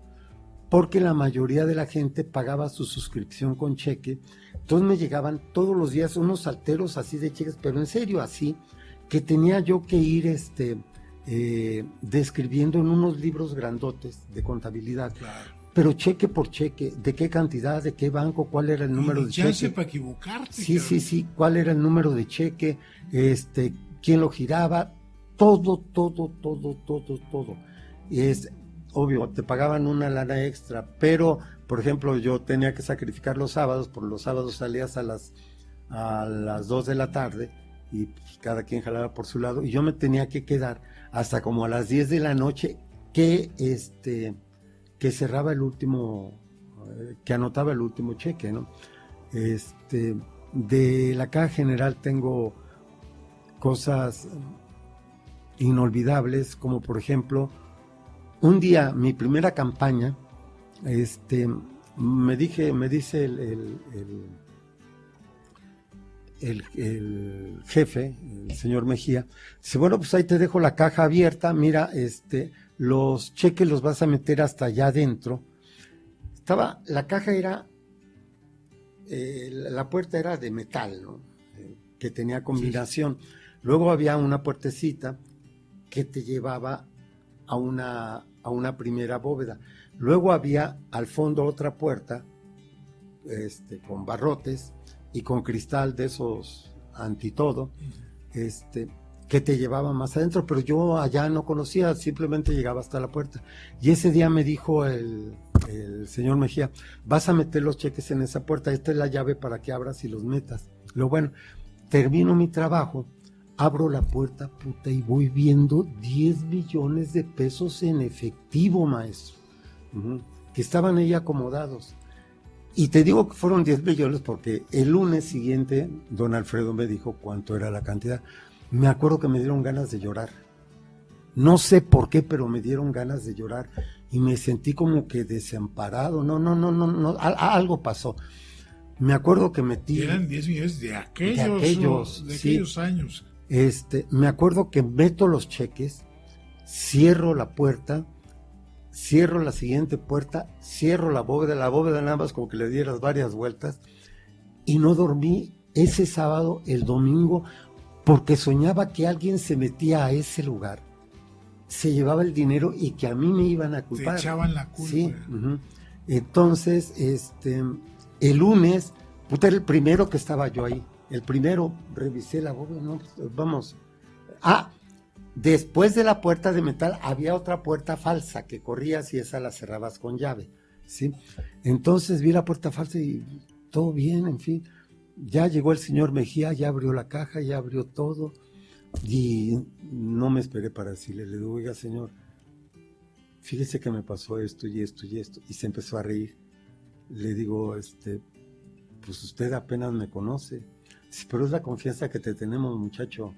porque la mayoría de la gente pagaba su suscripción con cheque. Entonces me llegaban todos los días unos salteros así de cheques, pero en serio así, que tenía yo que ir describiendo en unos libros grandotes de contabilidad. Claro. Pero cheque por cheque, de qué cantidad, de qué banco, cuál era el número de cheque. Para equivocarte. Sí, cuál era el número de cheque, quién lo giraba, todo. Obvio, te pagaban una lana extra, pero, por ejemplo, yo tenía que sacrificar los sábados, por los sábados salías a las 2 de la tarde y pues, cada quien jalaba por su lado, y yo me tenía que quedar hasta como a las 10 de la noche que cerraba el último, que anotaba el último cheque, ¿no? De la Caja General tengo cosas inolvidables, como por ejemplo, un día, mi primera campaña, me dice el jefe, el señor Mejía, dice, bueno, pues ahí te dejo la caja abierta, mira, los cheques los vas a meter hasta allá adentro. La caja era, la puerta era de metal, ¿no? Que tenía combinación. Sí. Luego había una puertecita que te llevaba a una primera bóveda. Luego había al fondo otra puerta, con barrotes y con cristal de esos antitodo, que te llevaba más adentro, pero yo allá no conocía, simplemente llegaba hasta la puerta. Y ese día me dijo el señor Mejía, vas a meter los cheques en esa puerta, esta es la llave para que abras y los metas. Lo bueno, termino mi trabajo, abro la puerta, puta, y voy viendo 10 millones de pesos en efectivo, maestro, que estaban ahí acomodados. Y te digo que fueron 10 millones porque el lunes siguiente don Alfredo me dijo cuánto era la cantidad. Me acuerdo que me dieron ganas de llorar. No sé por qué, pero me dieron ganas de llorar y me sentí como que desamparado. No, algo pasó. Me acuerdo que metí... Eran 10 millones de aquellos años. Me acuerdo que meto los cheques, cierro la puerta, cierro la siguiente puerta, cierro la bóveda nada más como que le dieras varias vueltas, y no dormí ese sábado, el domingo, porque soñaba que alguien se metía a ese lugar, se llevaba el dinero y que a mí me iban a culpar. Te echaban la culpa. Sí. Entonces, el lunes, puta, era el primero que estaba yo ahí. El primero, revisé la bóveda, no, vamos. Después de la puerta de metal había otra puerta falsa que corrías y esa la cerrabas con llave, ¿sí? Entonces vi la puerta falsa y todo bien, en fin. Ya llegó el señor Mejía, ya abrió la caja, ya abrió todo y no me esperé para decirle, le digo, oiga señor, fíjese que me pasó esto y esto y esto, y se empezó a reír. Le digo, pues usted apenas me conoce. Dice, pero es la confianza que te tenemos, muchacho.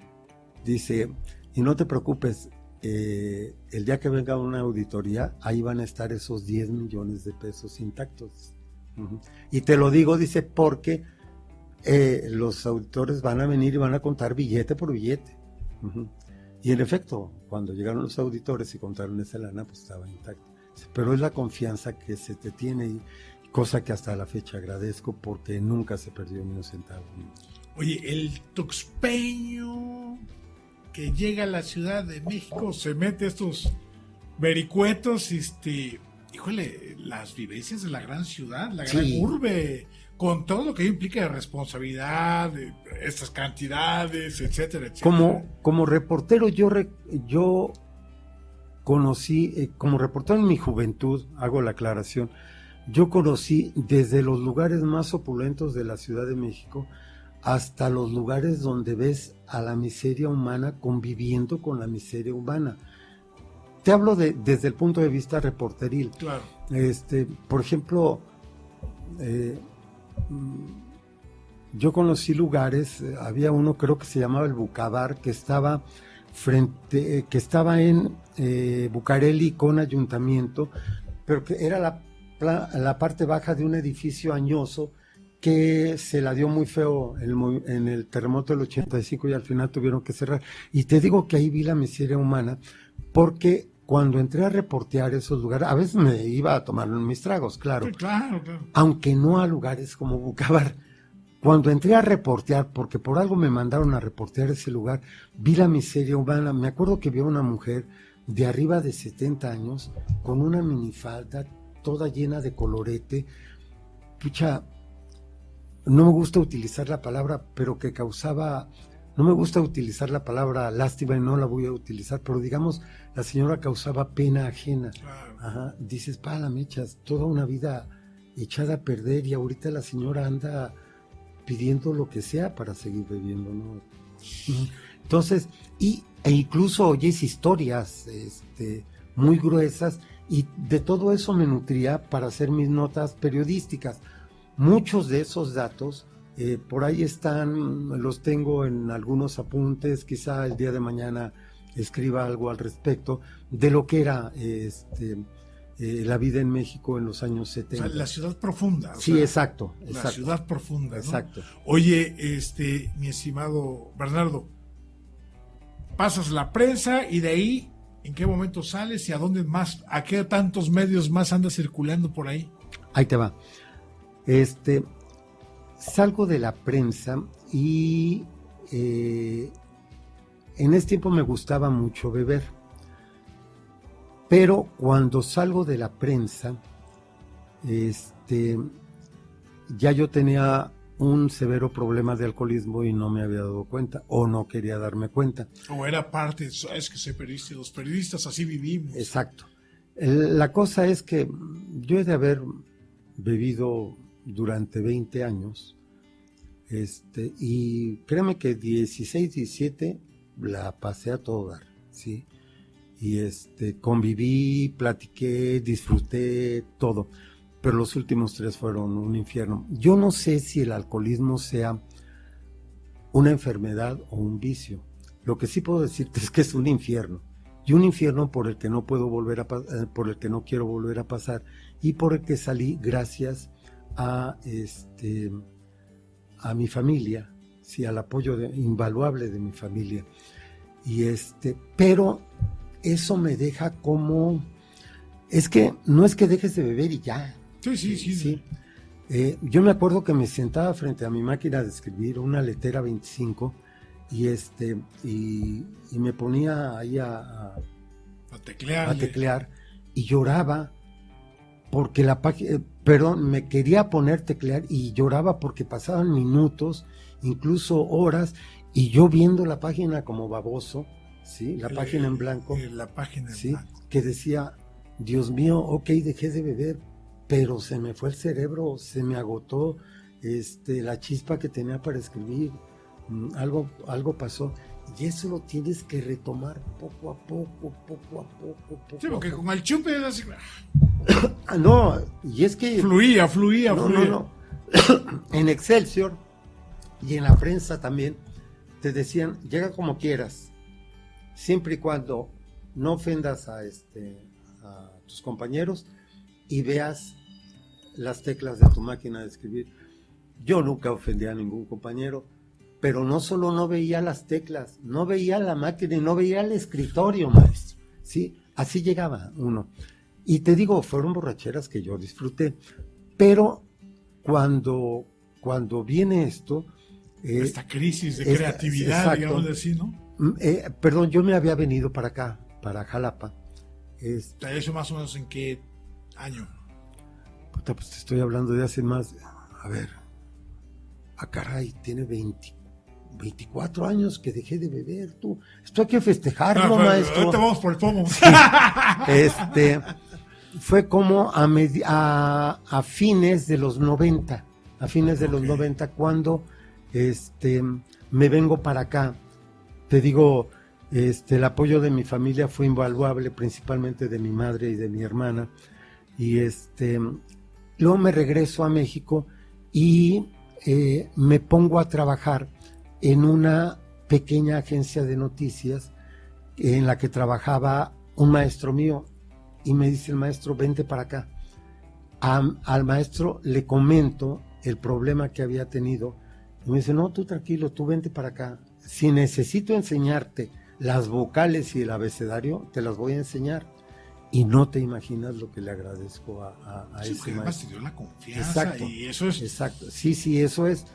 Dice, y no te preocupes, el día que venga una auditoría, ahí van a estar esos 10 millones de pesos intactos. Y te lo digo, dice, porque los auditores van a venir y van a contar billete por billete. Y en efecto, cuando llegaron los auditores y contaron esa lana, pues estaba intacto. Pero es la confianza que se te tiene, y cosa que hasta la fecha agradezco porque nunca se perdió ni un centavo. Oye, el tuxpeño que llega a la Ciudad de México se mete estos vericuetos, híjole, las vivencias de la gran ciudad, la gran urbe, con todo lo que implica de responsabilidad, de estas cantidades, etcétera, etcétera. Como reportero, yo conocí, como reportero en mi juventud, hago la aclaración, yo conocí desde los lugares más opulentos de la Ciudad de México hasta los lugares donde ves a la miseria humana conviviendo con la miseria humana. Te hablo desde el punto de vista reporteril. Claro. Por ejemplo, yo conocí lugares, había uno creo que se llamaba el Bucabar, que estaba en Bucareli con ayuntamiento, pero que era la parte baja de un edificio añoso que se la dio muy feo en el terremoto del 85 y al final tuvieron que cerrar. Y te digo que ahí vi la miseria humana, porque cuando entré a reportear esos lugares, a veces me iba a tomar mis tragos, claro. Sí, claro. Aunque no a lugares como Bucabar. Cuando entré a reportear, porque por algo me mandaron a reportear ese lugar, vi la miseria humana. Me acuerdo que vi a una mujer de arriba de 70 años con una minifalda toda llena de colorete. Pucha, no me gusta utilizar la palabra, pero que causaba... No me gusta utilizar la palabra lástima y no la voy a utilizar, pero digamos, la señora causaba pena ajena. Claro. Ajá. Dices, la mechas, toda una vida echada a perder y ahorita la señora anda pidiendo lo que sea para seguir bebiendo, ¿no? Entonces, e incluso oyes historias muy gruesas y de todo eso me nutría para hacer mis notas periodísticas. Muchos de esos datos Por ahí están, los tengo en algunos apuntes, quizá el día de mañana escriba algo al respecto de lo que era la vida en México en los años 70. O sea, la ciudad profunda. Sí, exacto. La ciudad profunda, ¿no? Exacto. Oye, mi estimado Bernardo, pasas la prensa y de ahí, ¿en qué momento sales y a dónde más, a qué tantos medios más andas circulando por ahí? Ahí te va. Salgo de la prensa y en ese tiempo me gustaba mucho beber. Pero cuando salgo de la prensa, ya yo tenía un severo problema de alcoholismo y no me había dado cuenta, o no quería darme cuenta. O era parte, es que soy periodista, los periodistas así vivimos. Exacto. La cosa es que yo he de haber bebido durante 20 años, y créeme que 16, 17 la pasé a todo dar, ¿sí? Y conviví, platiqué, disfruté, todo. Pero los últimos 3 fueron un infierno. Yo no sé si el alcoholismo sea una enfermedad o un vicio. Lo que sí puedo decirte es que es un infierno. Y un infierno por el que no puedo volver a por el que no quiero volver a pasar, y por el que salí gracias a mi familia, sí, al apoyo invaluable de mi familia. Y pero eso me deja como, es que no es que dejes de beber y ya. Sí. Yo me acuerdo que me sentaba frente a mi máquina de escribir, una Letera 25, y me ponía ahí a teclear, y lloraba porque la página, me quería poner teclear y lloraba porque pasaban minutos, incluso horas, y yo viendo la página como baboso, ¿sí? La página en blanco. La página en ¿sí? blanco. Que decía, Dios mío, ok, dejé de beber, pero se me fue el cerebro, se me agotó la chispa que tenía para escribir, algo pasó. Y eso lo tienes que retomar poco a poco. Sí, porque con el chupe es así. No, y es que... Fluía. No. En Excelsior y en la prensa también te decían, llega como quieras, siempre y cuando no ofendas a tus compañeros y veas las teclas de tu máquina de escribir. Yo nunca ofendí a ningún compañero, pero no solo no veía las teclas, no veía la máquina y no veía el escritorio, maestro. ¿Sí? Así llegaba uno. Y te digo, fueron borracheras que yo disfruté, pero cuando viene esto... esta crisis de creatividad, exacto, digamos así, ¿no? Perdón, yo me había venido para acá, para Jalapa. ¿Eso más o menos en qué año? Puta, pues te estoy hablando de hace más... A ver... caray, tiene 24 años que dejé de beber, tú. Esto hay que festejarlo, maestro. Ahorita vamos por el pomo. Sí. Fue como a fines de los 90, los 90, cuando me vengo para acá. Te digo, el apoyo de mi familia fue invaluable, principalmente de mi madre y de mi hermana. Y luego me regreso a México y me pongo a trabajar en una pequeña agencia de noticias en la que trabajaba un maestro mío, y me dice el maestro, vente para acá. Al maestro le comento el problema que había tenido y me dice, no, tú tranquilo, tú vente para acá. Si necesito enseñarte las vocales y el abecedario, te las voy a enseñar. Y no te imaginas lo que le agradezco a sí, ese además maestro. te dio la confianza. Exacto, y eso es... Exacto, sí, eso es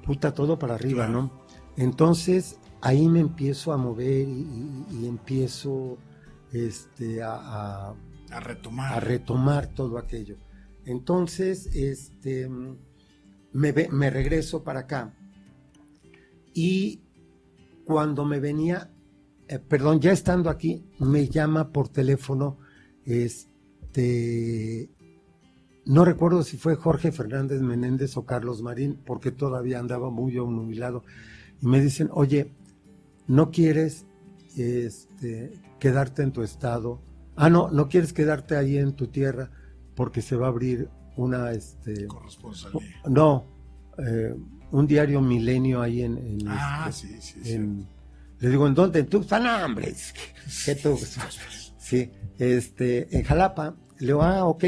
puta todo para arriba, claro. ¿no? Entonces ahí me empiezo a mover y empiezo a retomar todo aquello. Entonces me regreso para acá, y cuando me venía, ya estando aquí, me llama por teléfono, no recuerdo si fue Jorge Fernández Menéndez o Carlos Marín, porque todavía andaba muy obnubilado, y me dicen, oye, ¿no quieres quedarte en tu estado? No quieres quedarte ahí en tu tierra porque se va a abrir una... corresponsalía. No, un diario Milenio ahí le digo, ¿en dónde? ¿En Tuxpan? No, hombre, ¿qué Tuxpan? Sí, en Jalapa. Le digo, ok.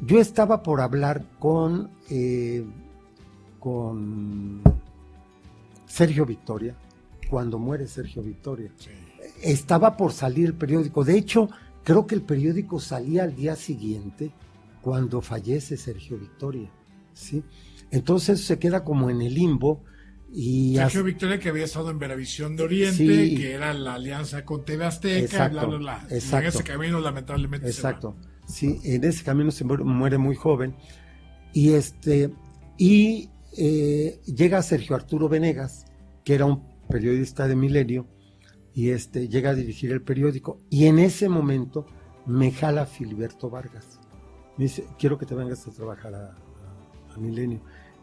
Yo estaba por hablar con Sergio Victoria, cuando muere Sergio Victoria. Sí. Estaba por salir el periódico. De hecho, creo que el periódico salía al día siguiente cuando fallece Sergio Victoria, ¿sí? Entonces se queda como en el limbo. Y Sergio Victoria, que había estado en Veravisión de Oriente, sí, que era la alianza con TV Azteca, exacto, bla, bla, bla. Exacto, y en ese camino lamentablemente exacto, sí, en ese camino se muere muy joven. Y llega Sergio Arturo Venegas, que era un periodista de Milenio, y llega a dirigir el periódico, y en ese momento me jala Filiberto Vargas. Me dice, quiero que te vengas a trabajar a Milenio.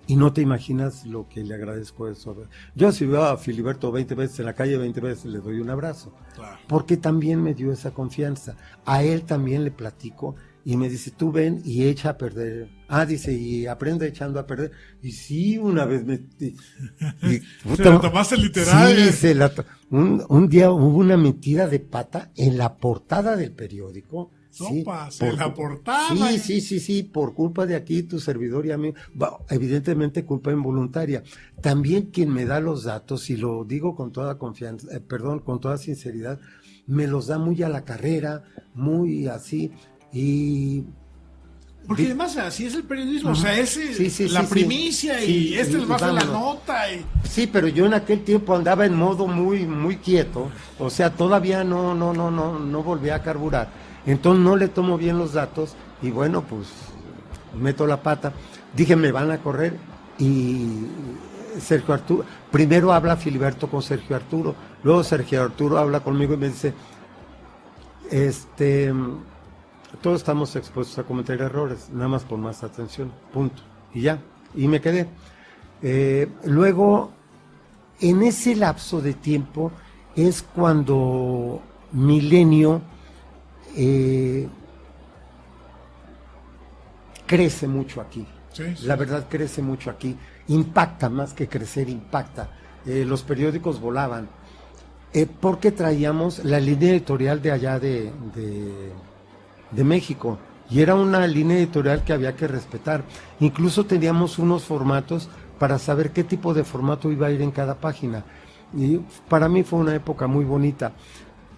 Y no te imaginas lo que le agradezco eso. Yo si veo a Filiberto 20 veces en la calle, 20 veces le doy un abrazo. Claro. Porque también me dio esa confianza. A él también le platico y me dice, tú ven y echa a perder. Dice, y aprende echando a perder. Y sí, una vez se la tomaste literal. Sí, un día hubo una metida de pata en la portada del periódico. Sopas, en la portada. Sí, por culpa de aquí, tu servidor y a mí, evidentemente culpa involuntaria. También quien me da los datos, y lo digo con toda confianza, con toda sinceridad, me los da muy a la carrera, muy así, y... Porque además así es el periodismo, o sea, la primicia y les va a hacer la nota. Sí, pero yo en aquel tiempo andaba en modo muy, muy quieto, o sea, todavía no volvía a carburar. Entonces no le tomo bien los datos y bueno, pues meto la pata. Dije, me van a correr y Sergio Arturo, primero habla Filiberto con Sergio Arturo, luego Sergio Arturo habla conmigo y me dice, todos estamos expuestos a cometer errores, nada más pon más atención, punto. Y ya, y me quedé. Luego, en ese lapso de tiempo es cuando Milenio crece mucho aquí. Sí. La verdad crece mucho aquí, impacta más que crecer, impacta. Los periódicos volaban porque traíamos la línea editorial de allá de México, y era una línea editorial que había que respetar. Incluso teníamos unos formatos para saber qué tipo de formato iba a ir en cada página, y para mí fue una época muy bonita.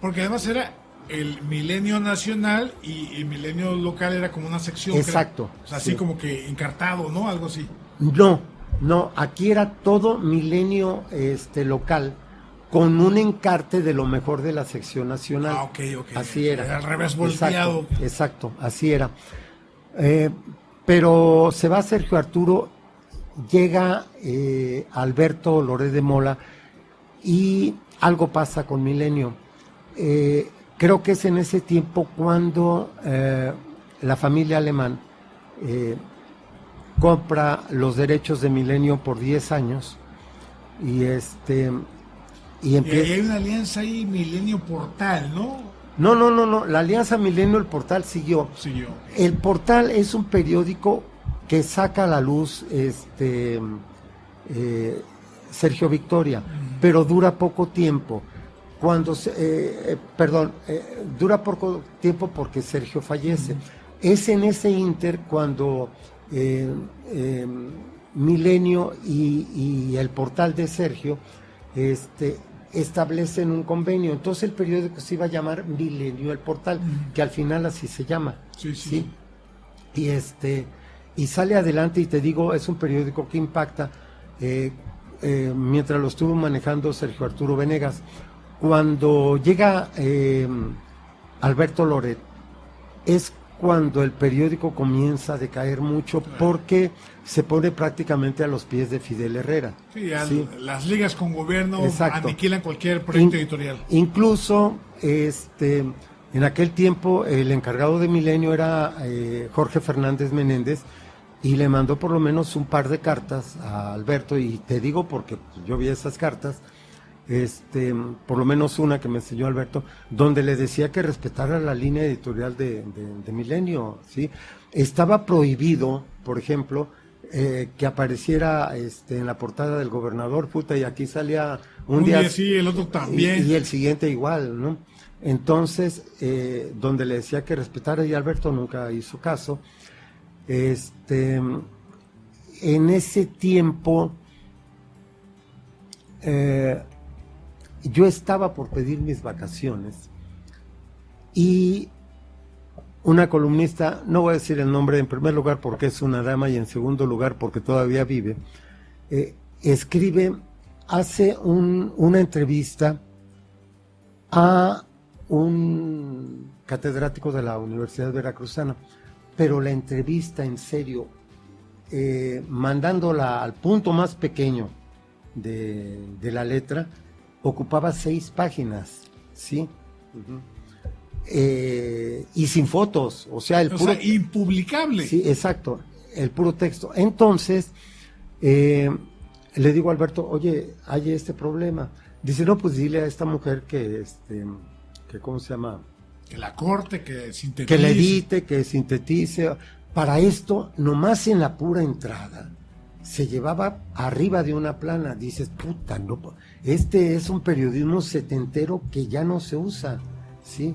Porque además era el Milenio Nacional y el Milenio Local era como una sección. Exacto. O sea, así como que encartado, ¿no? Algo así. No, aquí era todo Milenio local, con un encarte de lo mejor de la sección nacional. Ok. Así era. Al revés volteado. Exacto, así era. Pero se va Sergio Arturo, llega Alberto Loret de Mola y algo pasa con Milenio. Creo que es en ese tiempo cuando la familia Alemán compra los derechos de Milenio por 10 años y y hay una alianza ahí, Milenio Portal, ¿no? No, la alianza Milenio, el Portal siguió. El Portal es un periódico que saca a la luz Sergio Victoria, pero dura poco tiempo. Dura poco tiempo porque Sergio fallece. Es en ese inter cuando Milenio y el Portal de Sergio establecen un convenio. Entonces el periódico se iba a llamar Milenio el Portal, que al final así se llama. Sí. Y sale adelante, y te digo, es un periódico que impacta. Mientras lo estuvo manejando Sergio Arturo Venegas, cuando llega Alberto Loret, es cuando el periódico comienza a decaer mucho, porque se pone prácticamente a los pies de Fidel Herrera. Sí. Las ligas con gobierno Exacto. aniquilan cualquier proyecto editorial. Incluso en aquel tiempo el encargado de Milenio era Jorge Fernández Menéndez, y le mandó por lo menos un par de cartas a Alberto, y te digo porque yo vi esas cartas, por lo menos una que me enseñó Alberto, donde le decía que respetara la línea editorial de Milenio, ¿sí? Estaba prohibido, por ejemplo, que apareciera en la portada del Gobernador, puta, y aquí salía un día sí, el otro también. Y el siguiente igual, ¿no? Entonces, donde le decía que respetara, y Alberto nunca hizo caso. En ese tiempo, yo estaba por pedir mis vacaciones y una columnista, no voy a decir el nombre en primer lugar porque es una dama y en segundo lugar porque todavía vive, hace una entrevista a un catedrático de la Universidad Veracruzana, pero la entrevista en serio, mandándola al punto más pequeño de la letra, ocupaba 6 páginas, ¿sí? Y sin fotos, o sea, impublicable. Sí, exacto, el puro texto. Entonces, le digo a Alberto, oye, hay este problema. Dice, no, pues dile a esta mujer que ¿cómo se llama? Que la corte, que sintetice. Que le edite, que sintetice. Para esto, nomás en la pura entrada, se llevaba arriba de una plana. Dices, puta, no, este es un periodismo setentero que ya no se usa, ¿sí?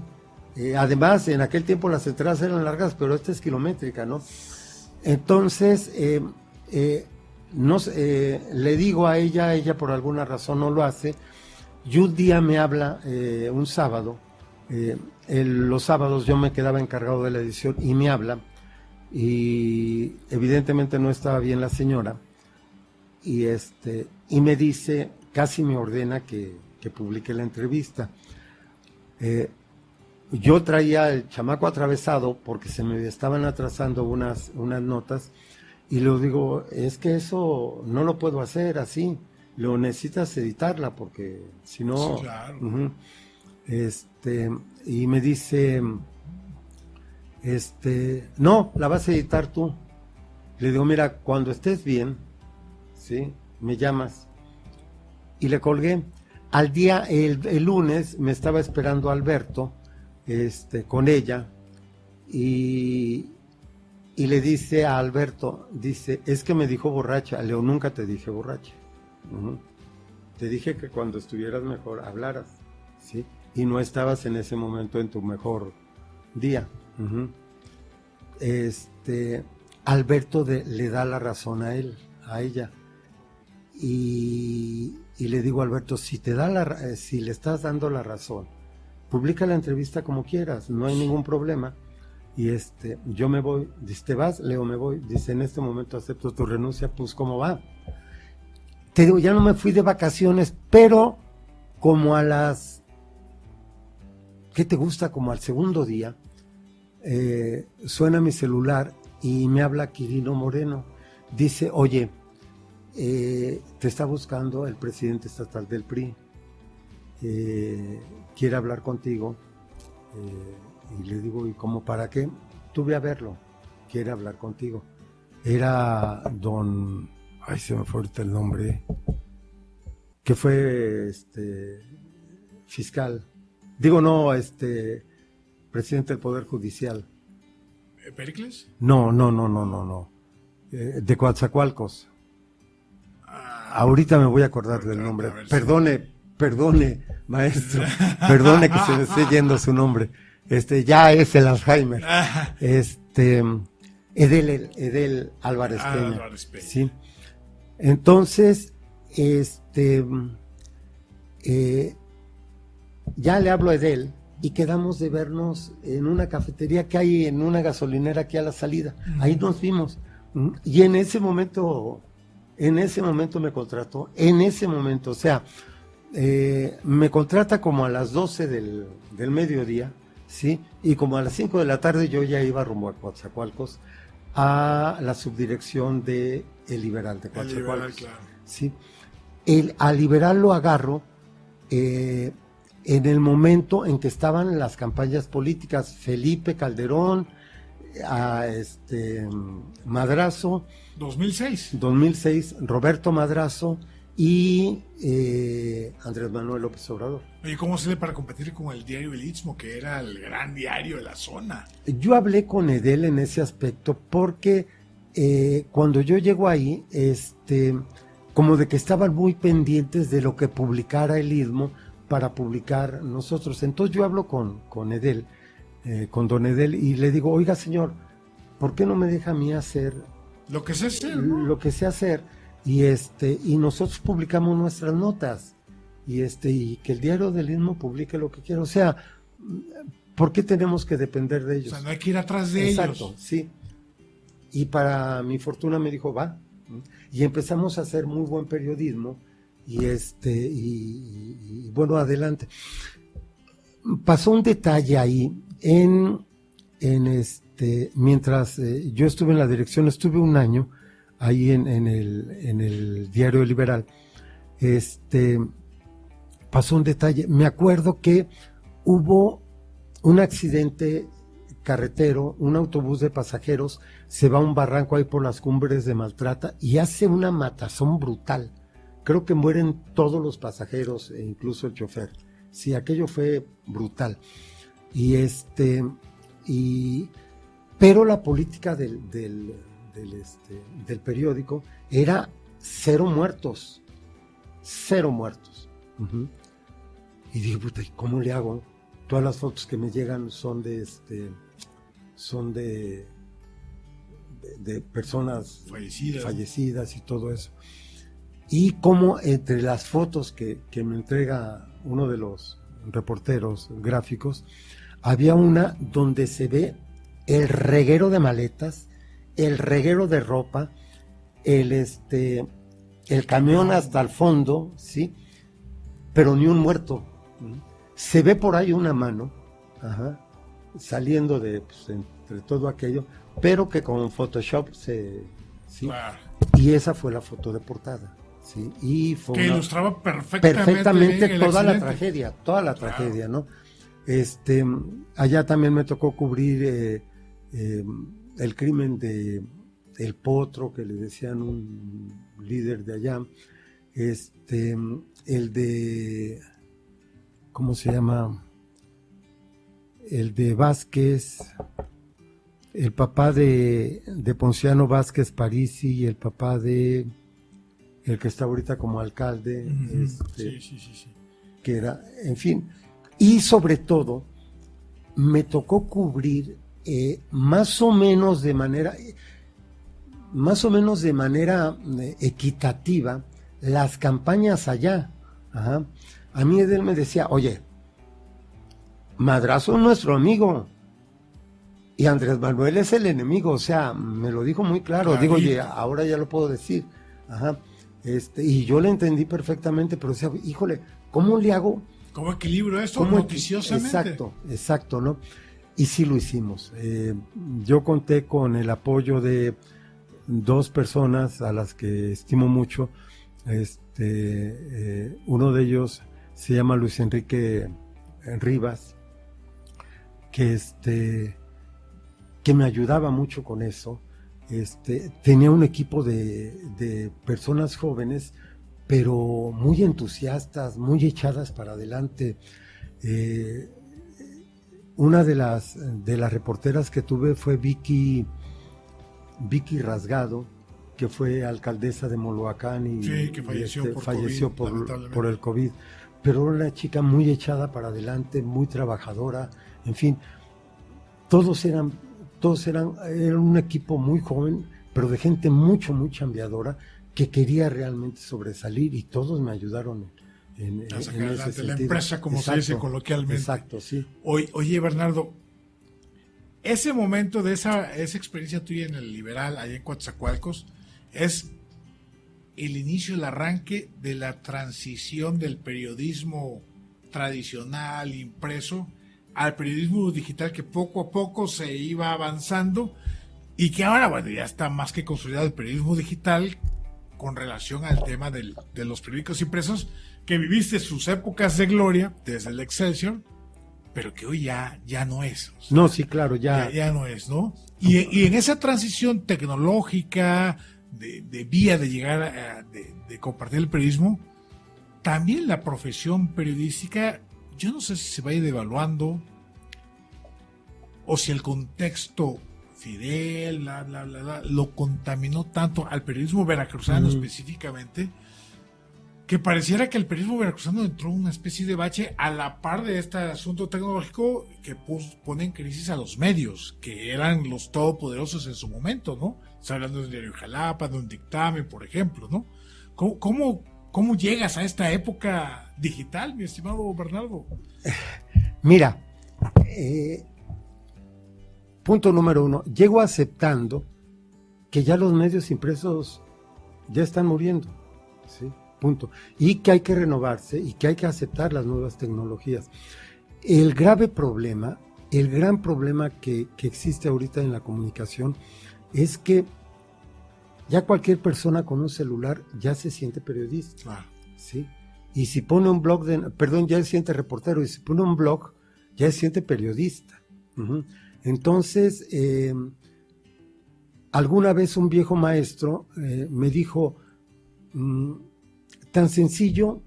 Además, en aquel tiempo las entradas eran largas, pero esta es kilométrica, ¿no? Entonces, le digo a ella por alguna razón no lo hace, y un día me habla, un sábado, los sábados yo me quedaba encargado de la edición, y me habla, y evidentemente no estaba bien la señora, y me dice, casi me ordena que publique la entrevista. Yo traía el chamaco atravesado porque se me estaban atrasando unas notas, y le digo, es que eso no lo puedo hacer así, lo necesitas editarla porque si no... Sí, claro. Y me dice, no, la vas a editar tú. Le digo, mira, cuando estés bien, ¿sí? Me llamas. Y le colgué. Al día, el lunes, me estaba esperando Alberto, con ella, y le dice a Alberto, dice, es que me dijo borracha. Leo, nunca te dije borracha. Te dije que cuando estuvieras mejor hablaras, ¿sí? Y no estabas en ese momento en tu mejor día. Alberto le da la razón a ella. Y le digo a Alberto, si le estás dando la razón, publica la entrevista como quieras, no hay ningún problema. Y yo me voy. Dice, ¿te vas? Leo, me voy. Dice, en este momento acepto tu renuncia. Pues, ¿cómo va? Te digo, ya no me fui de vacaciones, pero como a las... ¿Qué te gusta? Como al segundo día, suena mi celular y me habla Quirino Moreno. Dice, oye, te está buscando el presidente estatal del PRI. Quiere hablar contigo. Y le digo, ¿y cómo para qué? Tú ve a verlo, quiere hablar contigo. Era don, ay, se me fue ahorita el nombre, que fue fiscal, digo no, presidente del Poder Judicial. ¿Pericles? No, de Coatzacoalcos. Ahorita me voy a acordar del nombre. Perdone, maestro, perdone que se me esté yendo su nombre. Ya es el Alzheimer. Edel Álvarez Peña. Sí. Entonces, ya le hablo a Edel y quedamos de vernos en una cafetería que hay en una gasolinera aquí a la salida. Ahí nos vimos. Y en ese momento me contrató. O sea, me contrata como a las 12 del mediodía. ¿Sí? Y como a las 5 de la tarde yo ya iba rumbo a Coatzacoalcos a la subdirección de El Liberal de Coatzacoalcos. Claro. ¿Sí? Al Liberal lo agarro en el momento en que estaban las campañas políticas, Felipe Calderón, Madrazo, 2006, Roberto Madrazo y Andrés Manuel López Obrador. Oye, ¿cómo se le para competir con el diario El Istmo, que era el gran diario de la zona? Yo hablé con Edel en ese aspecto porque cuando yo llego ahí, como de que estaban muy pendientes de lo que publicara el Istmo para publicar nosotros. Entonces yo hablo con Edel, con don Edel, y le digo, oiga señor, ¿por qué no me deja a mí hacer lo que sé hacer, ¿no? Lo que sé hacer? Y nosotros publicamos nuestras notas, y que el diario del Istmo publique lo que quiera. O sea, ¿por qué tenemos que depender de ellos? O sea, no hay que ir atrás de ellos. Exacto, sí. Y para mi fortuna me dijo, va. Y empezamos a hacer muy buen periodismo, y bueno, adelante. Pasó un detalle ahí, mientras yo estuve en la dirección, estuve un año ahí en el Diario Liberal. Pasó un detalle. Me acuerdo que hubo un accidente carretero, un autobús de pasajeros se va a un barranco ahí por las cumbres de Maltrata y hace una matazón brutal. Creo que mueren todos los pasajeros e incluso el chofer. Sí, aquello fue brutal. Pero la política del periódico era cero muertos. Uh-huh. Y dije, puta, ¿y cómo le hago? Todas las fotos que me llegan son de personas fallecidas y todo eso. Y como entre las fotos que me entrega uno de los reporteros gráficos, había una donde se ve el reguero de maletas, el reguero de ropa, el camión hasta el fondo, ¿sí? Pero ni un muerto. Se ve por ahí una mano, saliendo de entre todo aquello, pero que con Photoshop ¿sí? Claro. Y esa fue la foto de portada, ¿sí? Y fue que ilustraba perfectamente toda la tragedia, ¿no? Allá también me tocó cubrir el crimen de El Potro, que le decían un líder de allá, el de, ¿cómo se llama? El de Vázquez, el papá de Ponciano Vázquez Parisi y el papá de el que está ahorita como alcalde, sí. Que era, en fin, y sobre todo me tocó cubrir más o menos de manera equitativa las campañas allá. Ajá. A mí Edel me decía, oye, Madrazo es nuestro amigo y Andrés Manuel es el enemigo, o sea, me lo dijo muy claro. Digo, oye, ahora ya lo puedo decir. Ajá. Y yo le entendí perfectamente, pero decía, híjole, ¿cómo le hago? ¿Cómo equilibro esto noticiosamente? Exacto, ¿no? Y sí lo hicimos. Yo conté con el apoyo de dos personas a las que estimo mucho. Uno de ellos se llama Luis Enrique Rivas, que me ayudaba mucho con eso. Tenía un equipo de personas jóvenes, pero muy entusiastas, muy echadas para adelante. Una de las reporteras que tuve fue Vicky Rasgado, que fue alcaldesa de Moloacán y que falleció, por el COVID, pero era una chica muy echada para adelante, muy trabajadora, en fin, todos eran un equipo muy joven, pero de gente muy chambeadora, que quería realmente sobresalir, y todos me ayudaron a sacar adelante la empresa, como se dice coloquialmente. Exacto, sí. Oye, Bernardo, ese momento de esa experiencia tuya en el Liberal, allá en Coatzacoalcos, es el inicio, el arranque de la transición del periodismo tradicional, impreso, al periodismo digital, que poco a poco se iba avanzando y que ahora, bueno, ya está más que consolidado el periodismo digital con relación al tema de los periódicos impresos, que viviste sus épocas de gloria desde el Excelsior, pero que hoy ya no es. O sea, no, sí, claro, ya no es, ¿no? Y en esa transición tecnológica, de vía de llegar de compartir el periodismo, también la profesión periodística, yo no sé si se va a ir devaluando o si el contexto Fidel, lo contaminó tanto al periodismo veracruzano específicamente, que pareciera que el periodismo veracruzano entró en una especie de bache a la par de este asunto tecnológico que pone en crisis a los medios, que eran los todopoderosos en su momento, ¿no? Está hablando del diario Jalapa, de un dictamen, por ejemplo, ¿no? ¿Cómo llegas a esta época digital, mi estimado Bernardo? Mira, punto número 1, llego aceptando que ya los medios impresos ya están muriendo, ¿sí? Punto. Y que hay que renovarse y que hay que aceptar las nuevas tecnologías. El grave problema, el gran problema que existe ahorita en la comunicación es que ya cualquier persona con un celular ya se siente periodista, ¿sí? Y si pone un blog, ya se siente reportero, y si pone un blog, ya se siente periodista. Uh-huh. Entonces, alguna vez un viejo maestro me dijo, tan sencillo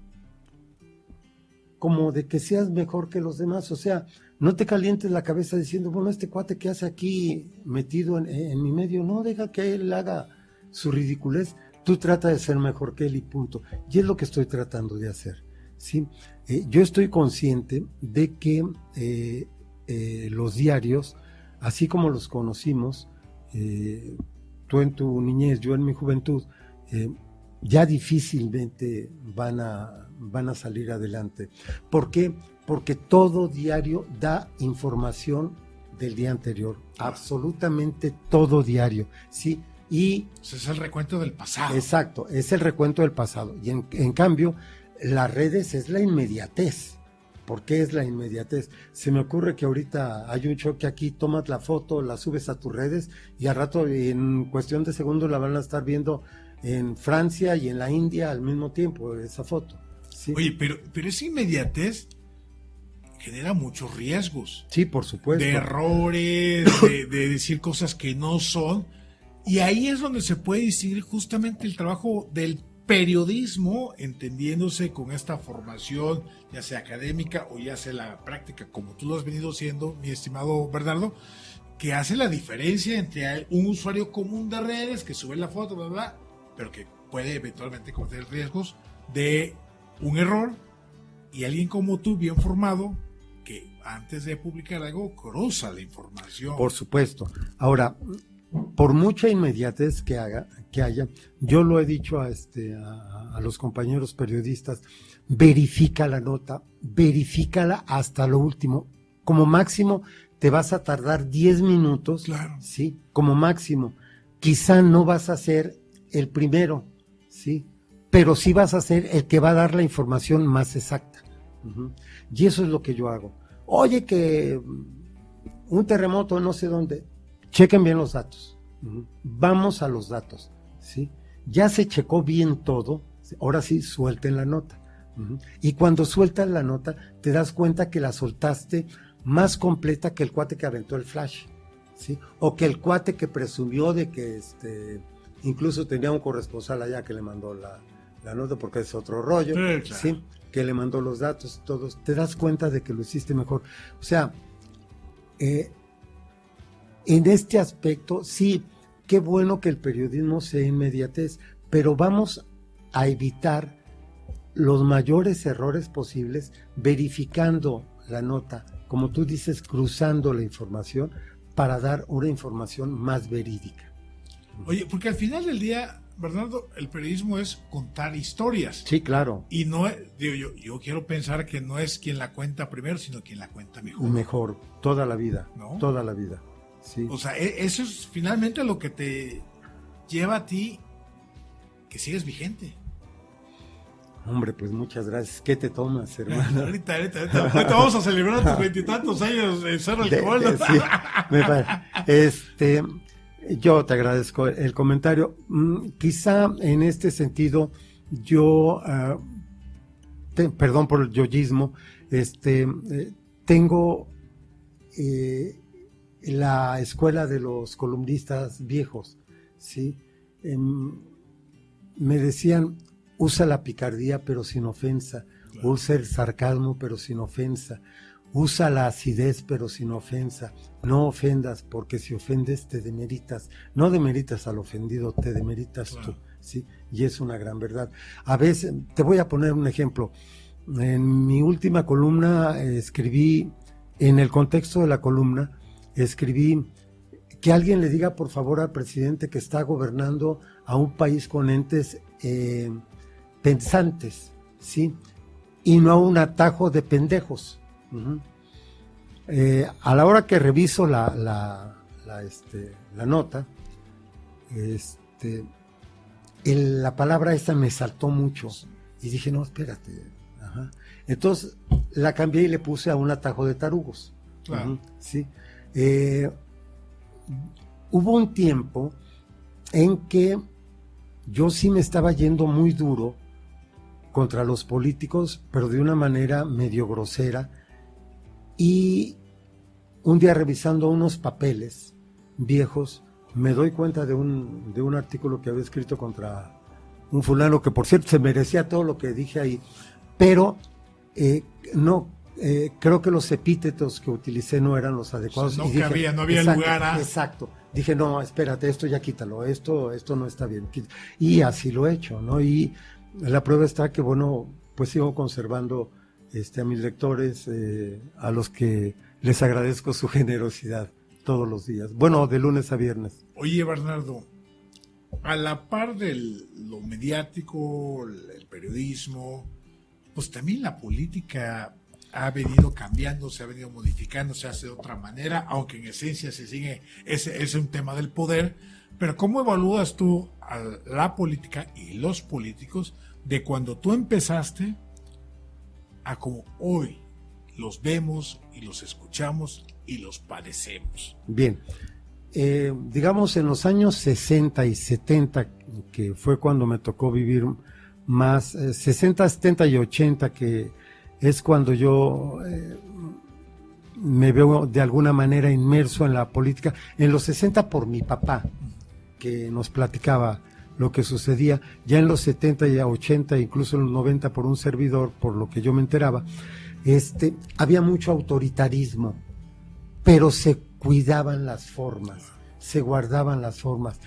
como de que seas mejor que los demás, o sea, no te calientes la cabeza diciendo, bueno, este cuate que hace aquí metido en mi medio, no, deja que él haga su ridiculez, tú trata de ser mejor que él y punto. Y es lo que estoy tratando de hacer, ¿sí? Yo estoy consciente de que los diarios, así como los conocimos, tú en tu niñez, yo en mi juventud, ya difícilmente van a salir adelante. ¿Por qué? Porque todo diario da información del día anterior, absolutamente todo diario, ¿sí? Y ese es el recuento del pasado. Exacto, es el recuento del pasado. Y en cambio, las redes es la inmediatez. ¿Por qué es la inmediatez? Se me ocurre que ahorita hay un choque aquí, tomas la foto, la subes a tus redes y al rato, en cuestión de segundos, la van a estar viendo en Francia y en la India al mismo tiempo, esa foto. ¿Sí? Oye, pero esa inmediatez genera muchos riesgos. Sí, por supuesto. De errores, de decir cosas que no son. Y ahí es donde se puede distinguir justamente el trabajo del periodismo, entendiéndose con esta formación, ya sea académica o ya sea la práctica, como tú lo has venido siendo, mi estimado Bernardo, que hace la diferencia entre un usuario común de redes que sube la foto, bla, bla, pero que puede eventualmente cometer riesgos de un error, y alguien como tú, bien formado, que antes de publicar algo cruza la información. Por supuesto. Ahora, por mucha inmediatez que haya, yo lo he dicho a los compañeros periodistas, verifica la nota, verifícala hasta lo último. Como máximo te vas a tardar 10 minutos, claro, ¿sí? Como máximo. Quizá no vas a ser el primero, ¿sí? Pero sí vas a ser el que va a dar la información más exacta. Uh-huh. Y eso es lo que yo hago. Oye, que un terremoto no sé dónde. Chequen bien los datos. Uh-huh. Vamos a los datos, ¿sí? Ya se checó bien todo, ahora sí suelten la nota. Uh-huh. Y cuando sueltas la nota, te das cuenta que la soltaste más completa que el cuate que aventó el flash, ¿sí? O que el cuate que presumió de que incluso tenía un corresponsal allá que le mandó la nota, porque es otro rollo, claro, ¿sí? Que le mandó los datos, todos. Te das cuenta de que lo hiciste mejor. O sea, en este aspecto, sí, qué bueno que el periodismo sea inmediatez, pero vamos a evitar los mayores errores posibles verificando la nota, como tú dices, cruzando la información para dar una información más verídica. Oye, porque al final del día, Bernardo, el periodismo es contar historias. Sí, claro. Y no, digo yo quiero pensar que no es quien la cuenta primero, sino quien la cuenta mejor. Mejor, toda la vida, ¿no? Toda la vida. Sí. O sea, eso es finalmente lo que te lleva a ti que sigues vigente. Hombre, pues muchas gracias. ¿Qué te tomas, hermano? Ahorita vamos a celebrar tus 20 y tantos años de cero alcohol. Sí, yo te agradezco el comentario. Quizá en este sentido, yo, perdón por el yoyismo, tengo la escuela de los columnistas viejos, ¿sí? Me decían, usa la picardía pero sin ofensa, claro. Usa el sarcasmo pero sin ofensa, usa la acidez pero sin ofensa, no ofendas porque si ofendes te demeritas, no demeritas al ofendido, te demeritas tú, ¿sí? Y es una gran verdad. A veces, te voy a poner un ejemplo, en mi última columna escribí, en el contexto de la columna, escribí que alguien le diga por favor al presidente que está gobernando a un país con entes pensantes, ¿sí? Y no a un atajo de pendejos. Uh-huh. A la hora que reviso la nota, la palabra esa me saltó mucho y dije, no, espérate. Ajá. Entonces la cambié y le puse a un atajo de tarugos. Claro. Uh-huh. ¿Sí? Hubo un tiempo en que yo sí me estaba yendo muy duro contra los políticos, pero de una manera medio grosera, y un día revisando unos papeles viejos me doy cuenta de un artículo que había escrito contra un fulano que por cierto se merecía todo lo que dije ahí, pero creo que los epítetos que utilicé no eran los adecuados. No había exacto, lugar a... Exacto. Dije, no, espérate, esto ya quítalo, esto no está bien. Y así lo he hecho, ¿no? Y la prueba está que, bueno, pues sigo conservando a mis lectores, a los que les agradezco su generosidad todos los días. Bueno, de lunes a viernes. Oye, Bernardo, a la par de lo mediático, el periodismo, pues también la política ha venido cambiando, se ha venido modificando, se hace de otra manera, aunque en esencia se sigue, es un tema del poder. Pero ¿cómo evalúas tú a la política y los políticos de cuando tú empezaste a como hoy los vemos y los escuchamos y los padecemos? Bien, digamos en los años 60 y 70, que fue cuando me tocó vivir más, 60, 70 y 80, que es cuando yo me veo de alguna manera inmerso en la política. En los 60 por mi papá, que nos platicaba lo que sucedía. Ya en los 70 y 80, incluso en los 90 por un servidor, por lo que yo me enteraba, había mucho autoritarismo, pero se cuidaban las formas, se guardaban las formas.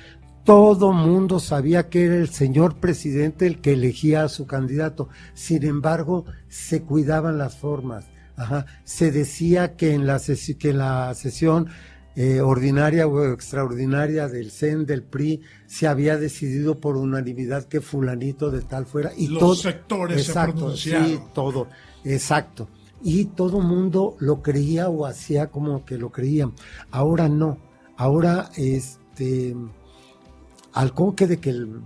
Todo mundo sabía que era el señor presidente el que elegía a su candidato. Sin embargo, se cuidaban las formas. Ajá. Se decía que en la sesión ordinaria o extraordinaria del CEN, del PRI, se había decidido por unanimidad que fulanito de tal fuera. Y los sectores exacto, se pronunciaron. Sí, todo, exacto. Y todo mundo lo creía o hacía como que lo creían. Ahora no. Ahora, al conque de que el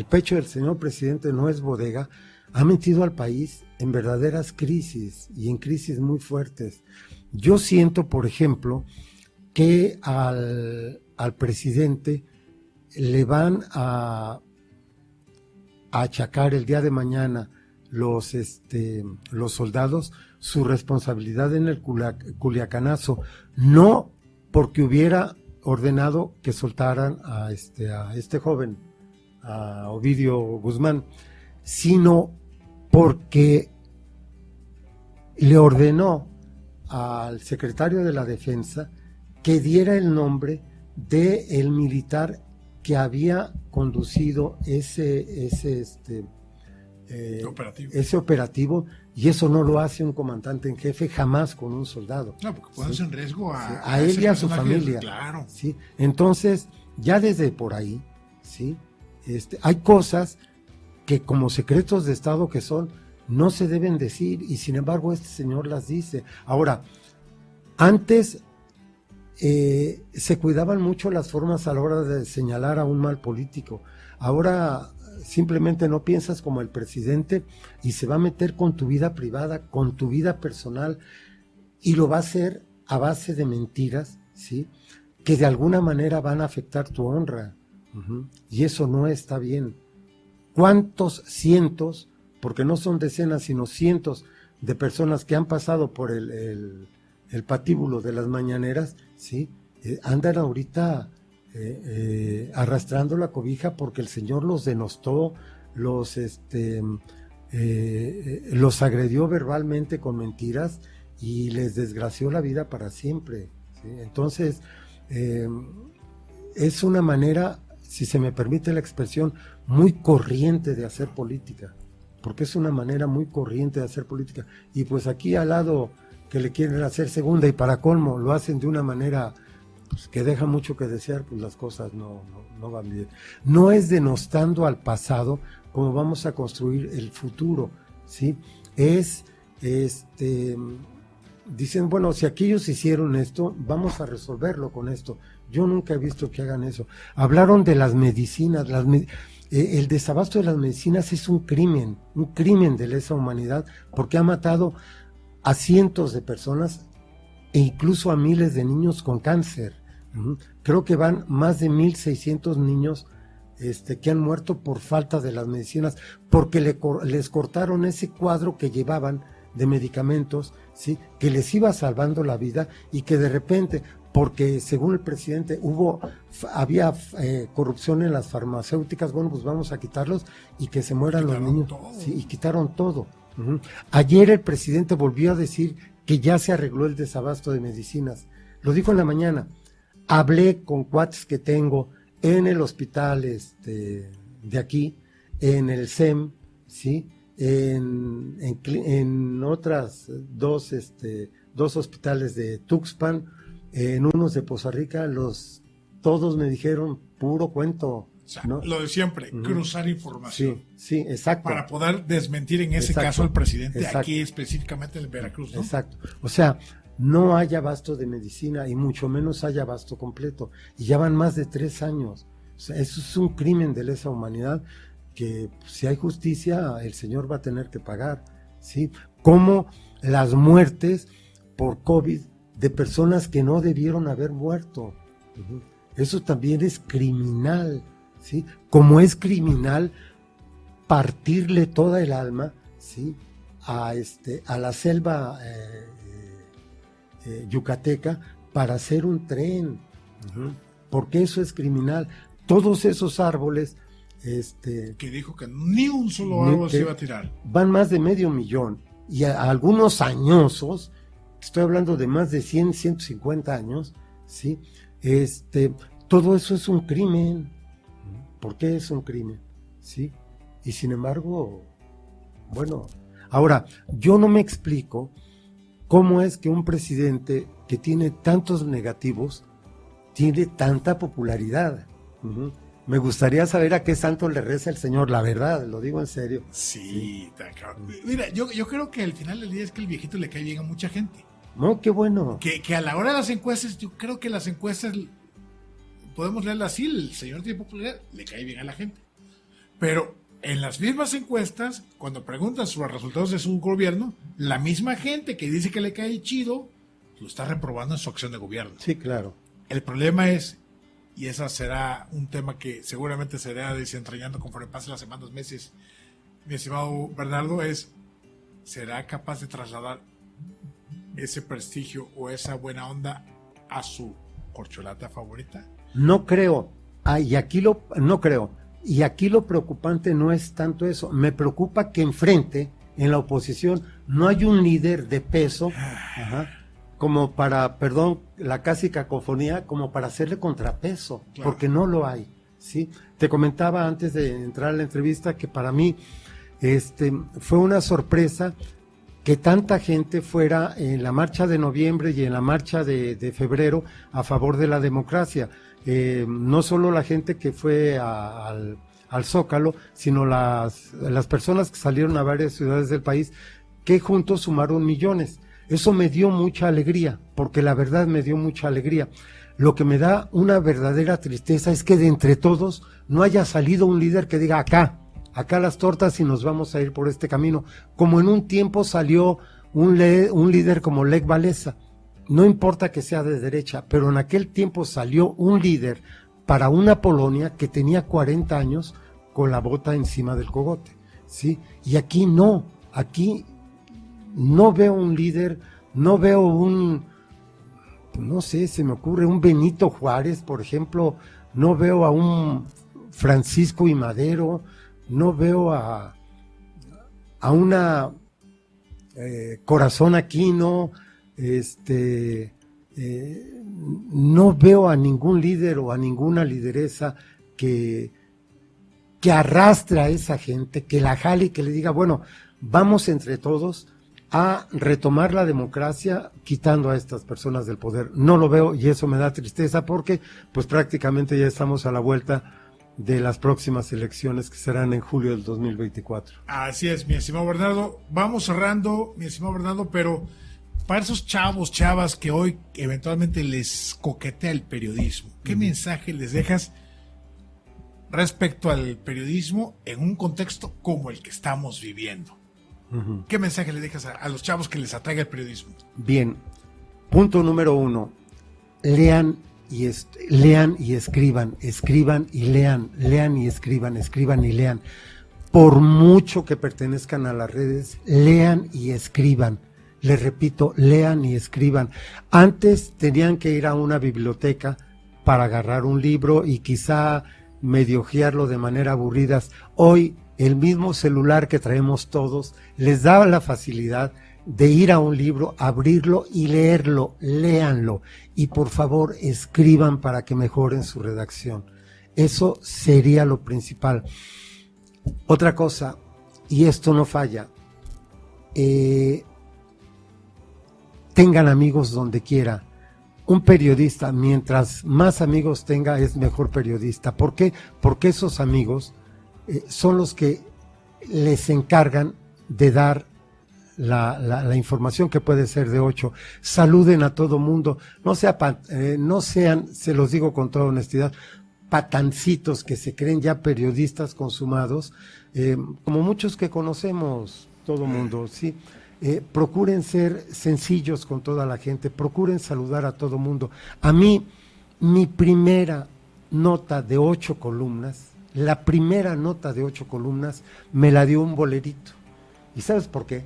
pecho del señor presidente no es bodega, ha metido al país en verdaderas crisis y en crisis muy fuertes. Yo siento, por ejemplo, que al presidente le van a achacar el día de mañana los soldados su responsabilidad en el Culiacanazo, no porque hubiera ordenado que soltaran a este joven, a Ovidio Guzmán, sino porque le ordenó al secretario de la Defensa que diera el nombre del militar que había conducido ese operativo, y eso no lo hace un comandante en jefe jamás con un soldado. No, porque ponerse en riesgo a él y a su familia. Claro. ¿Sí? Entonces, ya desde por ahí, ¿sí? Hay cosas que como secretos de Estado que son, no se deben decir, y sin embargo este señor las dice. Ahora, antes se cuidaban mucho las formas a la hora de señalar a un mal político. Ahora simplemente no piensas como el presidente y se va a meter con tu vida privada, con tu vida personal, y lo va a hacer a base de mentiras, ¿sí? Que de alguna manera van a afectar tu honra. Uh-huh. Y eso no está bien. ¿Cuántos cientos, porque no son decenas, sino cientos de personas que han pasado por el patíbulo de las mañaneras, ¿sí? Andan ahorita arrastrando la cobija porque el señor los denostó, los los agredió verbalmente con mentiras y les desgració la vida para siempre, ¿sí? Entonces, es una manera, si se me permite la expresión, muy corriente de hacer política, porque es una manera muy corriente de hacer política. Y pues aquí al lado que le quieren hacer segunda y para colmo lo hacen de una manera pues, que deja mucho que desear, pues las cosas no van bien. No es denostando al pasado como vamos a construir el futuro, ¿sí? Dicen, bueno, si aquellos hicieron esto, vamos a resolverlo con esto. Yo nunca he visto que hagan eso. Hablaron de las medicinas, el desabasto de las medicinas es un crimen de lesa humanidad, porque ha matado a cientos de personas e incluso a miles de niños con cáncer. Creo que van más de 1,600 niños que han muerto por falta de las medicinas, porque les cortaron ese cuadro que llevaban de medicamentos, ¿sí? Que les iba salvando la vida y que de repente, porque según el presidente había corrupción en las farmacéuticas, bueno, pues vamos a quitarlos y que se mueran los niños. Sí, y quitaron todo. Ayer el presidente volvió a decir que ya se arregló el desabasto de medicinas. Lo dijo en la mañana. Hablé con cuates que tengo en el hospital de aquí, en el SEM, ¿sí? En otras dos hospitales de Tuxpan, en unos de Poza Rica, todos me dijeron puro cuento. O sea, ¿no? Lo de siempre, cruzar información. Sí, exacto. Para poder desmentir en ese caso al presidente, aquí específicamente en Veracruz, ¿no? Exacto. O sea, no hay abasto de medicina y mucho menos hay abasto completo. Y ya van más de 3 años. O sea, eso es un crimen de lesa humanidad que si hay justicia, el señor va a tener que pagar, ¿sí? Como las muertes por COVID de personas que no debieron haber muerto. Eso también es criminal, ¿sí? Como es criminal partirle toda el alma, ¿sí? A la selva yucateca para hacer un tren, porque eso es criminal. Todos esos árboles que dijo que ni un solo árbol se iba a tirar. Van más de 500,000 y a algunos añosos, estoy hablando de más de 100, 150 años, ¿sí? Todo eso es un crimen. ¿Por qué es un crimen? ¿Sí? Y sin embargo, bueno, ahora, yo no me explico cómo es que un presidente que tiene tantos negativos tiene tanta popularidad. Me gustaría saber a qué santo le reza el señor, la verdad, lo digo en serio. Sí. Mira, yo creo que al final del día es que el viejito le cae bien a mucha gente. No, qué bueno. Que a la hora de las encuestas, yo creo que las encuestas, podemos leerlas así, el señor tiene popularidad, le cae bien a la gente. Pero en las mismas encuestas, cuando preguntan sobre los resultados de su gobierno, la misma gente que dice que le cae chido, lo está reprobando en su acción de gobierno. Sí, claro. El problema es, y ese será un tema que seguramente se irá desentrañando conforme pasen las semanas, meses, mi estimado Bernardo, ¿será capaz de trasladar ese prestigio o esa buena onda a su corcholata favorita? No creo. No creo. Y aquí lo preocupante no es tanto eso. Me preocupa que enfrente, en la oposición, no hay un líder de peso, como para, perdón, la casi cacofonía, como para hacerle contrapeso, claro. Porque no lo hay, ¿sí? Te comentaba antes de entrar a la entrevista que para mí fue una sorpresa que tanta gente fuera en la marcha de noviembre y en la marcha de febrero a favor de la democracia. No solo la gente que fue al Zócalo, sino las personas que salieron a varias ciudades del país, que juntos sumaron millones. Eso me dio mucha alegría, porque la verdad me dio mucha alegría. Lo que me da una verdadera tristeza es que de entre todos no haya salido un líder que diga acá las tortas y nos vamos a ir por este camino. Como en un tiempo salió un líder como Lech Walesa. No importa que sea de derecha, pero en aquel tiempo salió un líder para una Polonia que tenía 40 años con la bota encima del cogote, ¿sí? Y aquí no veo un líder, no veo no sé, se me ocurre un Benito Juárez, por ejemplo, no veo a un Francisco I. Madero, no veo a una Corazón Aquino, no veo a ningún líder o a ninguna lideresa que arrastre a esa gente, que la jale y que le diga, bueno, vamos entre todos a retomar la democracia quitando a estas personas del poder. No lo veo y eso me da tristeza porque pues prácticamente ya estamos a la vuelta de las próximas elecciones que serán en julio del 2024. Así es, mi estimado Bernardo. Vamos cerrando, mi estimado Bernardo, pero para esos chavas que hoy eventualmente les coquetea el periodismo, ¿qué mensaje les dejas respecto al periodismo en un contexto como el que estamos viviendo? ¿Qué mensaje le dejas a los chavos que les atraiga el periodismo? Bien, punto número 1, lean y escriban, escriban y lean y escriban y lean. Por mucho que pertenezcan a las redes, lean y escriban. Les repito, lean y escriban. Antes tenían que ir a una biblioteca para agarrar un libro y quizá medio hojearlo de manera aburrida. Hoy el mismo celular que traemos todos les da la facilidad de ir a un libro, abrirlo y leerlo. Léanlo y por favor escriban para que mejoren su redacción. Eso sería lo principal. Otra cosa, y esto no falla, tengan amigos donde quiera. Un periodista, mientras más amigos tenga, es mejor periodista. ¿Por qué? Porque esos amigos son los que les encargan de dar la información que puede ser de 8. Saluden a todo mundo. No sean, se los digo con toda honestidad, patancitos que se creen ya periodistas consumados, como muchos que conocemos, todo mundo, ¿sí? Procuren ser sencillos con toda la gente, procuren saludar a todo mundo. A mí, mi primera nota de 8 columnas, la primera nota de 8 columnas, me la dio un bolerito. ¿Y sabes por qué?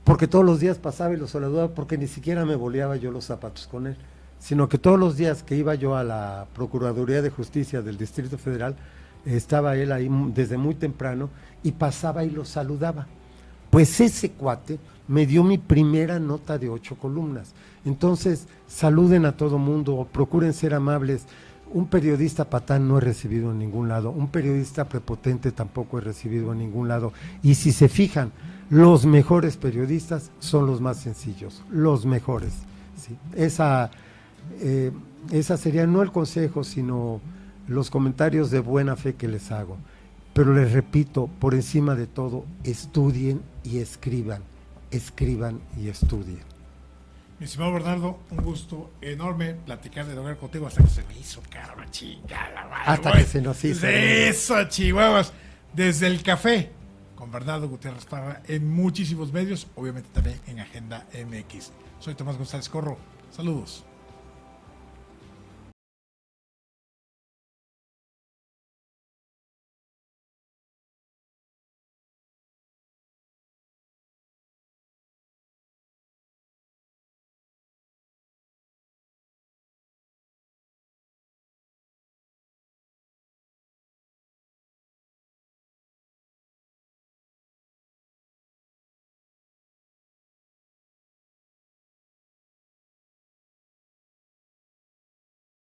Porque todos los días pasaba y lo saludaba, porque ni siquiera me boleaba yo los zapatos con él, sino que todos los días que iba yo a la Procuraduría de Justicia del Distrito Federal, estaba él ahí desde muy temprano y pasaba y lo saludaba. Pues ese cuate me dio mi primera nota de 8 columnas. Entonces, saluden a todo mundo, procuren ser amables. Un periodista patán no he recibido en ningún lado, un periodista prepotente tampoco he recibido en ningún lado. Y si se fijan, los mejores periodistas son los más sencillos, los mejores. ¿Sí? Esa sería no el consejo, sino los comentarios de buena fe que les hago. Pero les repito, por encima de todo, estudien y escriban y estudien. Mi estimado Bernardo, un gusto enorme platicar de hogar contigo hasta que se me hizo cara chingada. Hasta que se nos hizo. Eso, chihuahuas. Desde el café con Bernardo Gutiérrez Parra en muchísimos medios, obviamente también en Agenda MX. Soy Tomás González Corro. Saludos.